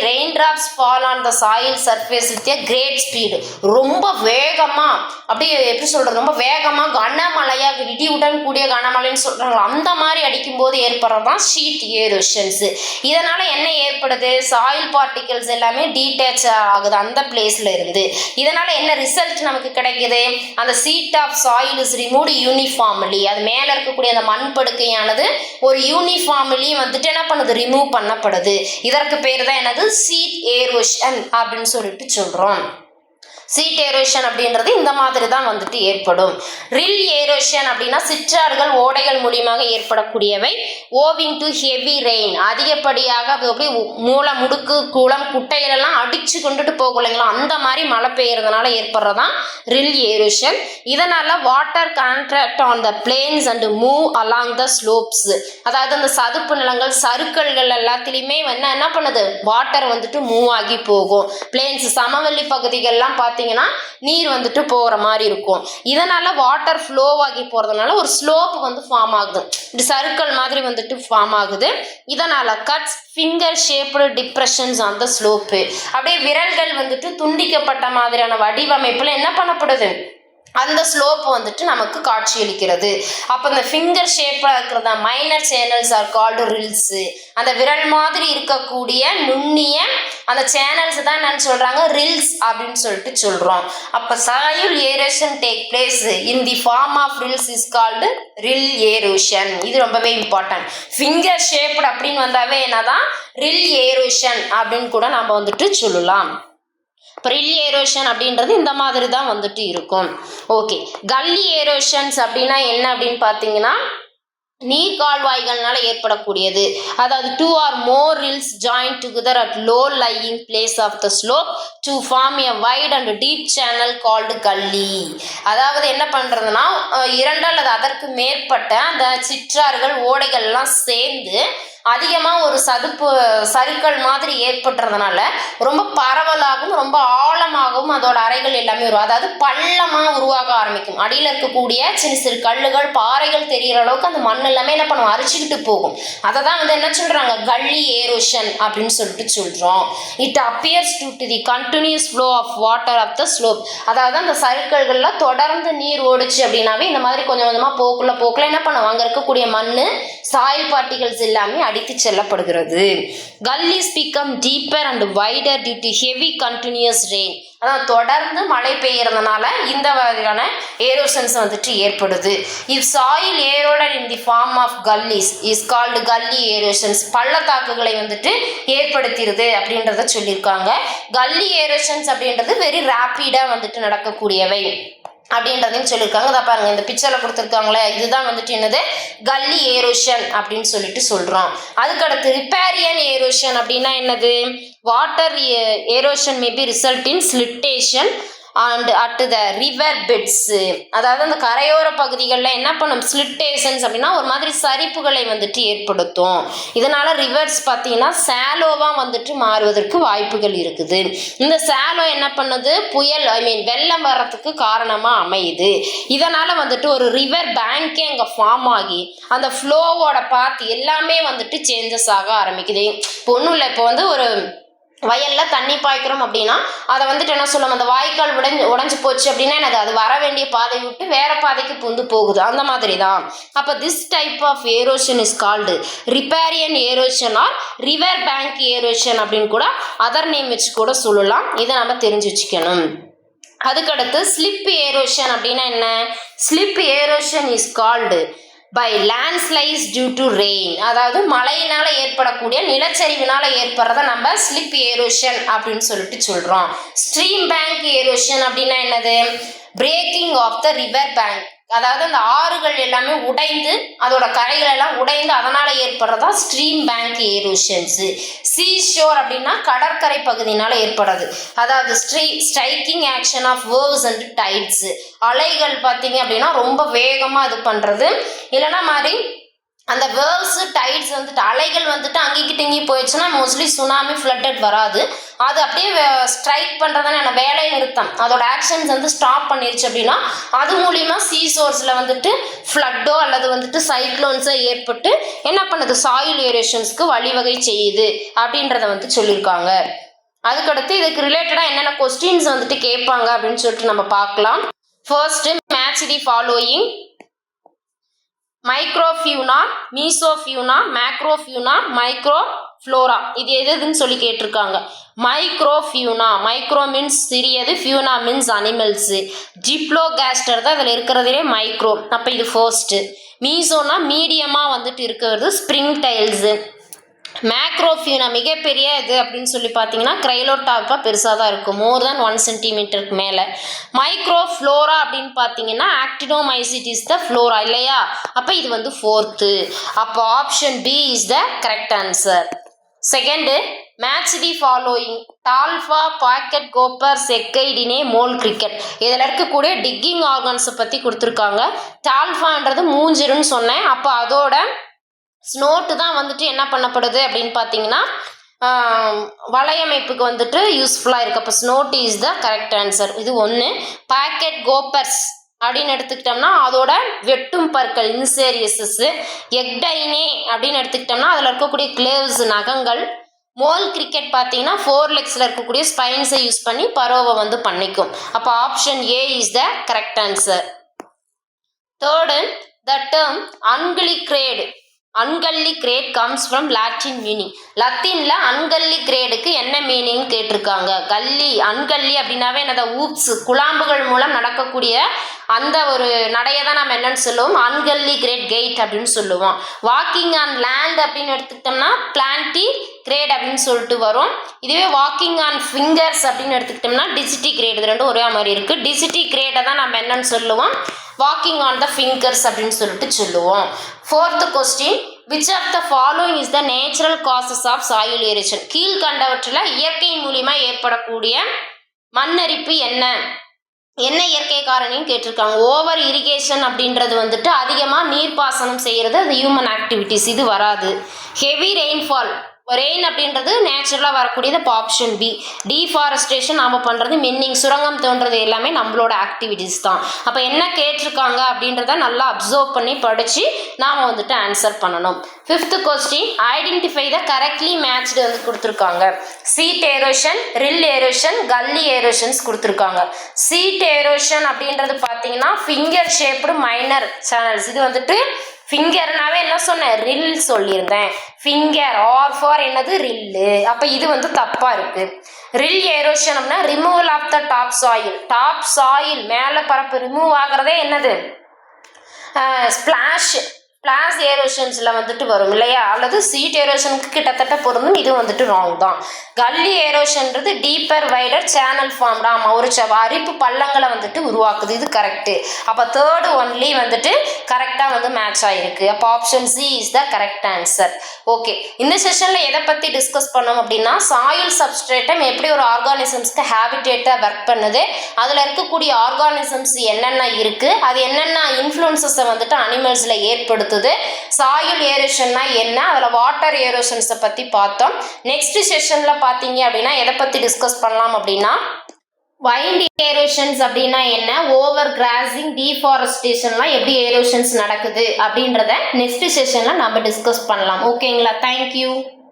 rain drops fall on the soil surface with a great speed. ரொம்ப வேகமாக, அப்படியே எப்படி சொல்கிறது, ரொம்ப வேகமாக கனமழையாக இடியுடன் கூடிய கனமழைன்னு சொல்கிறாங்க, அந்த மாதிரி அடிக்கும்போது ஏற்படுறது தான் ஷீட் ஏரோஷன்ஸு. இதனால் என்ன ஏற்படுது, சாயில் பார்ட்டிகல்ஸ் எல்லாமே டீட்டேச் ஆகுது அந்த பிளேஸில் இருந்து. இதனால் என்ன ரிசல்ட் நமக்கு கிடைக்குது, அந்த sheet of soil is removed uniformly. அது மேலே இருக்கக்கூடிய அந்த மண் படுக்கையானது ஒரு யூனிஃபார்ம்லி வந்துட்டு என்ன பண்ணுது, ரிமூவ் பண்ணப்படுது. இதற்கு பேர் தான் என்னது, சீட் ஏரோஷன் அப்படின்னு சொல்லிட்டு சொல்றோம். சீட் ஏரோஷன் அப்படின்றது இந்த மாதிரி தான் வந்துட்டு ஏற்படும். ரில் ஏரோஷன் அப்படின்னா சிற்றாறுகள் ஓடைகள் மூலியமாக ஏற்படக்கூடியவை. ஓவிங் டு ஹெவி ரெயின், அதிகப்படியாக அப்படி மூளை முடுக்கு குளம் குட்டையிலெல்லாம் அடிச்சு கொண்டுட்டு போகும் இல்லைங்களா, அந்த மாதிரி மழை பெய்யறதுனால ஏற்படுறதான் ரில் ஏரோஷன். இதனால water contract on the planes and move along the slopes, அதாவது அந்த சதுப்பு நிலங்கள் சறுக்கல்கள் எல்லாத்துலேயுமே என்ன பண்ணுது, வாட்டர் வந்துட்டு மூவ் ஆகி போகும். பிளேன்ஸ் சமவெளி பகுதிகள்லாம் பார்த்தீங்கன்னா நீர் வந்துட்டு போகிற மாதிரி இருக்கும். இதனால வாட்டர் ஃப்ளோ ஆகி போகிறதுனால ஒரு ஸ்லோப் வந்து ஃபார்ம் ஆகுது, இப்படி சறுக்கல் மாதிரி வந்துட்டு ஃபார்ம் ஆகுது. இதனால cuts finger shaped depressions on the slope, அப்படியே விரல்கள் வந்துட்டு துண்டிக்கப்பட்ட மாதிரியான வடிவமைப்பில் என்ன பண்ணப்படுது, அந்த ஸ்லோப் வந்துட்டு நமக்கு காட்சியளிக்கிறது. அப்போ இந்த ஃபிங்கர் ஷேப்பாக இருக்கிறதா மைனர் சேனல்ஸ் ஆர் கால்டு ரில்ஸு, அந்த விரல் மாதிரி இருக்கக்கூடிய நுண்ணிய அந்த சேனல்ஸ் தான் என்னன்னு சொல்கிறாங்க, ரில்ஸ் அப்படின்னு சொல்லிட்டு சொல்கிறோம். அப்போ soil erosion take place in the form of rills is called rill erosion. இது ரொம்பவே இம்பார்ட்டன்ட். ஃபிங்கர் ஷேப்டு அப்படின்னு வந்தாவே என்னதான் ரில் ஏரோஷன் அப்படின்னு கூட நம்ம வந்துட்டு சொல்லலாம். ரில் ஏரோஷன் அப்படின்றது இந்த மாதிரி தான் வந்துட்டு இருக்கும். ஓகே, கல்லி ஏரோஷன்ஸ் அப்படின்னா என்ன அப்படின்னு பார்த்தீங்கன்னா நீர் கால்வாய்கள்னால ஏற்படக்கூடியது. அதாவது 2 or more rills join together at low lying place of the slope to form a wide and deep channel called gully. அதாவது என்ன பண்றதுன்னா 2 அல்லது அதற்கு மேற்பட்ட அந்த சிற்றாறுகள் ஓடைகள்லாம் சேர்ந்து அதிகமாக ஒரு சறுக்கல் மாதிரி ஏற்பட்டுறதுனால ரொம்ப பரவலாகவும் ரொம்ப ஆழமாகவும் அதோட அறைகள் எல்லாமே வரும். அதாவது பள்ளமாக உருவாக ஆரம்பிக்கும். அடியில் இருக்கக்கூடிய சிறு சிறு கல்லுகள் பாறைகள் தெரிகிற அளவுக்கு அந்த மண் எல்லாமே என்ன பண்ணுவோம், அரிச்சுக்கிட்டு போகும். அதை தான் வந்து என்ன சொல்கிறாங்க, கல்லி ஏரோஷன் அப்படின்னு சொல்லிட்டு சொல்கிறோம். It appears to the continuous flow of water of the slope, அதாவது அந்த சறுக்கல்களில் தொடர்ந்து நீர் ஓடிச்சு அப்படின்னாவே இந்த மாதிரி கொஞ்சம் கொஞ்சமாக போக்குல என்ன பண்ணுவோம், அங்கே இருக்கக்கூடிய மண் சாயில் பார்ட்டிகல்ஸ் எல்லாமே அடித்து செல்லப்படுகிறது. Gullies become deeper and wider due to heavy continuous rain, அதாவது தொடர்ந்து மழை பெய்யறதுனால இந்த வகையான ஏரோஷன்ஸ் வந்துட்டு ஏற்படுது. If soil eroded in the form of gullies is called gully erosions, பள்ளத்தாக்குகளை வந்துட்டு ஏற்படுத்திடுது அப்படின்றத சொல்லியிருக்காங்க. கல்லி ஏரோஷன்ஸ் அப்படின்றது வெரி ரேப்பிடாக வந்துட்டு நடக்கக்கூடியவை அப்படின்றதையும் சொல்லியிருக்காங்க. அதை பாருங்க, இந்த பிக்சரில் கொடுத்துருக்காங்களே, இதுதான் வந்துட்டு என்னது, கல்லி ஏரோஷன் அப்படின்னு சொல்லிட்டு சொல்கிறோம். அதுக்கடுத்து ரிப்பேரியன் ஏரோஷன் அப்படின்னா என்னது, water erosion may be result in siltation and at the river beds, அதாவது அந்த கரையோர பகுதிகளில் என்ன பண்ணும், ஸ்லிட்டேஷன்ஸ் அப்படின்னா ஒரு மாதிரி சரிப்புகளை வந்துட்டு ஏற்படுத்தும். இதனால் ரிவர்ஸ் பார்த்தீங்கன்னா சேலோவாக வந்துட்டு மாறுவதற்கு வாய்ப்புகள் இருக்குது. இந்த சேலோ என்ன பண்ணுது, புயல் வெள்ளம் வர்றதுக்கு காரணமாக அமையுது. இதனால் வந்துட்டு ஒரு ரிவர் பேங்கே அங்கே ஃபார்ம் ஆகி அந்த ஃப்ளோவோட பாத் எல்லாமே வந்துட்டு சேஞ்சஸ் ஆக ஆரம்பிக்குது. இப்போ ஒன்றும் இல்லை, இப்போ வந்து ஒரு வயலில் தண்ணி பாய்க்கிறோம் அப்படின்னா அதை வந்துட்டு என்ன சொல்லுவோம், அந்த வாய்க்கால் உடைஞ்சு போச்சு அப்படின்னா எனக்கு அது வர வேண்டிய பாதை விட்டு வேற பாதைக்கு புந்து போகுது, அந்த மாதிரி தான். அப்போ this type of erosion is called riparian erosion or river bank erosion அப்படின்னு கூட அதர் நேம் வச்சு கூட சொல்லலாம். இதை நம்ம தெரிஞ்சு வச்சுக்கணும். அதுக்கடுத்து ஸ்லிப் ஏரோஷன் அப்படின்னா என்ன, slip erosion is called by landslides due to rain, அதாவது மழையினால் ஏற்படக்கூடிய நிலச்சரிவினால் ஏற்படுறத நம்ம ஸ்லிப் ஏரோஷன் அப்படின்னு சொல்லிட்டு சொல்கிறோம். ஸ்ட்ரீம் பேங்க் ஏரோஷன் அப்படின்னா என்னது, breaking of the river bank, அதாவது அந்த ஆறுகள் எல்லாமே உடைந்து அதோட கரைகள் எல்லாம் உடைந்து அதனால் ஏற்படுறதா ஸ்ட்ரீம் பேங்க் ஏரோஷன்ஸு. சீஷோர் அப்படின்னா கடற்கரை பகுதியினால் ஏற்படுறது, அதாவது striking action of waves and tides, அலைகள் பார்த்தீங்க அப்படின்னா ரொம்ப வேகமாக இது பண்ணுறது, இல்லைன்னா மாதிரி அந்த வேவ்ஸு டைட்ஸ் வந்துட்டு அலைகள் வந்துட்டு அங்கிக்கிட்டு இங்கேயும் போயிடுச்சுன்னா மோஸ்ட்லி சுனாமி ஃப்ளட்டட் வராது. அது அப்படியே ஸ்ட்ரைக் பண்ணுறதான வேலை நிறுத்தம், அதோட ஆக்ஷன்ஸ் வந்து ஸ்டாப் பண்ணிருச்சு அப்படின்னா அது மூலிமா சீசோர்ஸில் வந்துட்டு ஃப்ளட்டோ அல்லது வந்துட்டு சைக்ளோன்ஸோ ஏற்பட்டு என்ன பண்ணுது, சாயில் ஏரோஷன்ஸ்க்கு வழிவகை செய்யுது அப்படின்றத வந்து சொல்லியிருக்காங்க. அதுக்கடுத்து இதுக்கு ரிலேட்டடாக என்னென்ன கொஸ்டின்ஸ் வந்துட்டு கேட்பாங்க அப்படின்னு சொல்லிட்டு நம்ம பார்க்கலாம். First, match the following. Microfauna, mesofauna, macrofauna, microflora, இது எதுன்னு சொல்லி கேட்டிருக்காங்க. மைக்ரோஃபியூனா, மைக்ரோ மீன்ஸ் சிறியது, ஃபியூனா மீன்ஸ் அனிமல்ஸு, ஜிப்ளோகாஸ்டர் தான் இதில் இருக்கிறதுலே மைக்ரோ, அப்போ இது ஃபர்ஸ்ட்டு. மீசோனா மீடியமாக வந்துட்டு இருக்கிறது ஸ்ப்ரிங் டைல்ஸு, மேக்ரோஃபியூனா மிகப்பெரிய இது அப்படின்னு சொல்லி பார்த்தீங்கன்னா க்ரைலோடாப்பா பெருசாக தான் இருக்கும், மோர் தேன் 1 சென்டிமீட்டருக்கு மேலே. மைக்ரோ ஃப்ளோரா அப்படின்னு பார்த்தீங்கன்னா ஆக்டினோமைசிட் த ஃப்ளோரா இல்லையா? அப்போ இது வந்து 4th. அப்போ option B is the correct answer. Second, match the following. Talpa, pocket gopher, echidna, mole cricket. இதில் இருக்கக்கூடிய டிக்கிங் ஆர்கன்ஸை பற்றி கொடுத்துருக்காங்க. டால்ஃபான்றது மூஞ்சிருன்னு சொன்னேன். அப்போ அதோட ஸ்னோட்டு தான் வந்துட்டு என்ன பண்ணப்படுது அப்படின்னு பார்த்தீங்கன்னா வலையமைப்புக்கு வந்துட்டு யூஸ்ஃபுல்லாக இருக்குது. அப்போ ஸ்னோட் இஸ் த கரெக்ட் ஆன்சர். இது ஒன்று. பாக்கெட் கோப்பர்ஸ் அப்படின்னு எடுத்துக்கிட்டோம்னா அதோட வெட்டும் பற்கள் இன்சேரியஸஸ். எக்டைனே அப்படின்னு எடுத்துக்கிட்டோம்னா அதில் இருக்கக்கூடிய கிளேவ்ஸ் நகங்கள். மோல் கிரிக்கெட் பார்த்தீங்கன்னா 4 லெக்ஸில் இருக்கக்கூடிய ஸ்பைன்ஸை யூஸ் பண்ணி பரோவை வந்து பண்ணிக்கும். அப்போ option A is the correct answer. Third, the term unguligrade comes from Latin meaning. லத்தீனில் அன்கல்லிக்ரேடுக்கு என்ன மீனிங் கேட்டிருக்காங்க. அன்கல்லி அப்படின்னாவே என்னது? ஊப்ஸ், குழாம்புகள் மூலம் நடக்கக்கூடிய அந்த ஒரு நடையை தான் நம்ம என்னன்னு சொல்லுவோம், அன்கல்லிக்ரேட் கெயிட் அப்படின்னு சொல்லுவோம். வாக்கிங் ஆன் லேண்ட் அப்படின்னு எடுத்துக்கிட்டோம்னா பிளான்டி கிரேட் அப்படின்னு சொல்லிட்டு வரும். இதுவே வாக்கிங் ஆன் ஃபிங்கர்ஸ் அப்படின்னு எடுத்துக்கிட்டோம்னா டிஜிட்டி கிரேட். இது ரெண்டும் ஒரே மாதிரி இருக்குது. டிஜிட்டி கிரேட்டை தான் நம்ம என்னன்னு சொல்லுவோம், வாக்கிங் ஆன் த ஃபிங்கர்ஸ் அப்படின்னு சொல்லிட்டு சொல்லுவோம். 4th question, which of the following is the natural causes of soil erosion. கீழ்கண்டவற்றில் இயற்கை மூலியமாக ஏற்படக்கூடிய மண்ணரிப்பு என்ன இயற்கை காரணின்னு கேட்டிருக்காங்க. ஓவர் இரிகேஷன் அப்படின்றது வந்துட்டு அதிகமாக நீர்ப்பாசனம் செய்கிறது, அது ஹியூமன் ஆக்டிவிட்டிஸ், இது வராது. ஹெவி ரெயின்ஃபால், ரெயின் அப்படின்றது நேச்சுரலாக வரக்கூடியது. இப்போ ஆப்ஷன் பி. டீஃபாரஸ்டேஷன் நாம் பண்ணுறது, மின்னிங், சுரங்கம் தோன்றது எல்லாமே நம்மளோட ஆக்டிவிட்டீஸ் தான். அப்போ என்ன கேட்டிருக்காங்க அப்படின்றத நல்லா அப்சர்வ் பண்ணி படித்து நாம் வந்துட்டு ஆன்சர் பண்ணணும். 5th question, identify the correctly matched வந்து கொடுத்துருக்காங்க. சீட் ஏரோஷன், ரில் ஏரோஷன், கல்லி ஏரோஷன்ஸ் கொடுத்துருக்காங்க. சீட் ஏரோஷன் அப்படின்றது பார்த்தீங்கன்னா ஃபிங்கர் ஷேப்டு மைனர் சேனல்ஸ். இது வந்துட்டு ஃபிங்கர்னாவே என்ன சொன்னேன், ரில் சொல்லியிருந்தேன். ஃபிங்கர் ஆர் ஃபார் என்னது, ரில்லு. அப்போ இது வந்து தப்பாக இருக்குது. ரில் ஏரோஷன் அப்படின்னா removal of the top soil மேலே பரப்பு ரிமூவ் ஆகிறதே என்னது, ஸ்பிளாஷ் ஏரோஷன்ஸில் வந்துட்டு வரும் இல்லையா? அல்லது சீட் ஏரோஷனுக்கு கிட்டத்தட்ட பொருந்தும். இது வந்துட்டு ராங் தான். கல்லி ஏரோஷன்றது டீப்பர் வைடர் சேனல் ஃபார்ம்டா, ஒரு அரிப்பு பள்ளங்களை வந்துட்டு உருவாக்குது. இது கரெக்டு. அப்போ 3rd ஒன்லி வந்துட்டு கரெக்டாக வந்து மேட்ச் ஆகிருக்கு. அப்போ option C is the correct answer. Okay, இந்த செஷனில் எதை பற்றி டிஸ்கஸ் பண்ணோம் அப்படின்னா சாயில் சப்ஸ்ட்ரேட்டம் எப்படி ஒரு ஆர்கானிசம்ஸ்க்கு ஹேபிடேட்டாக ஒர்க் பண்ணுது, அதில் இருக்கக்கூடிய ஆர்கானிசம்ஸ் என்னென்ன இருக்குது, அது என்னென்ன இன்ஃப்ளூயன்சஸை வந்துட்டு அனிமல்ஸில் ஏற்படுத்துது, சாயில் ஏரோஷன்னா என்ன, அதில் வாட்டர் ஏரோஷன்ஸை பற்றி பார்த்தோம். நெக்ஸ்ட் செஷனில் பார்த்தீங்க அப்படின்னா எதை பற்றி டிஸ்கஸ் பண்ணலாம் அப்படின்னா வைண்ட் ஏரோஷன்ஸ் அப்படின்னா என்ன, ஓவர் கிராசிங், டீஃபாரஸ்டேஷன்லாம் எப்படி ஏரோஷன்ஸ் நடக்குது அப்படின்றத நெக்ஸ்ட் செஷனில் நம்ம டிஸ்கஸ் பண்ணலாம். ஓகேங்களா? தேங்க்யூ.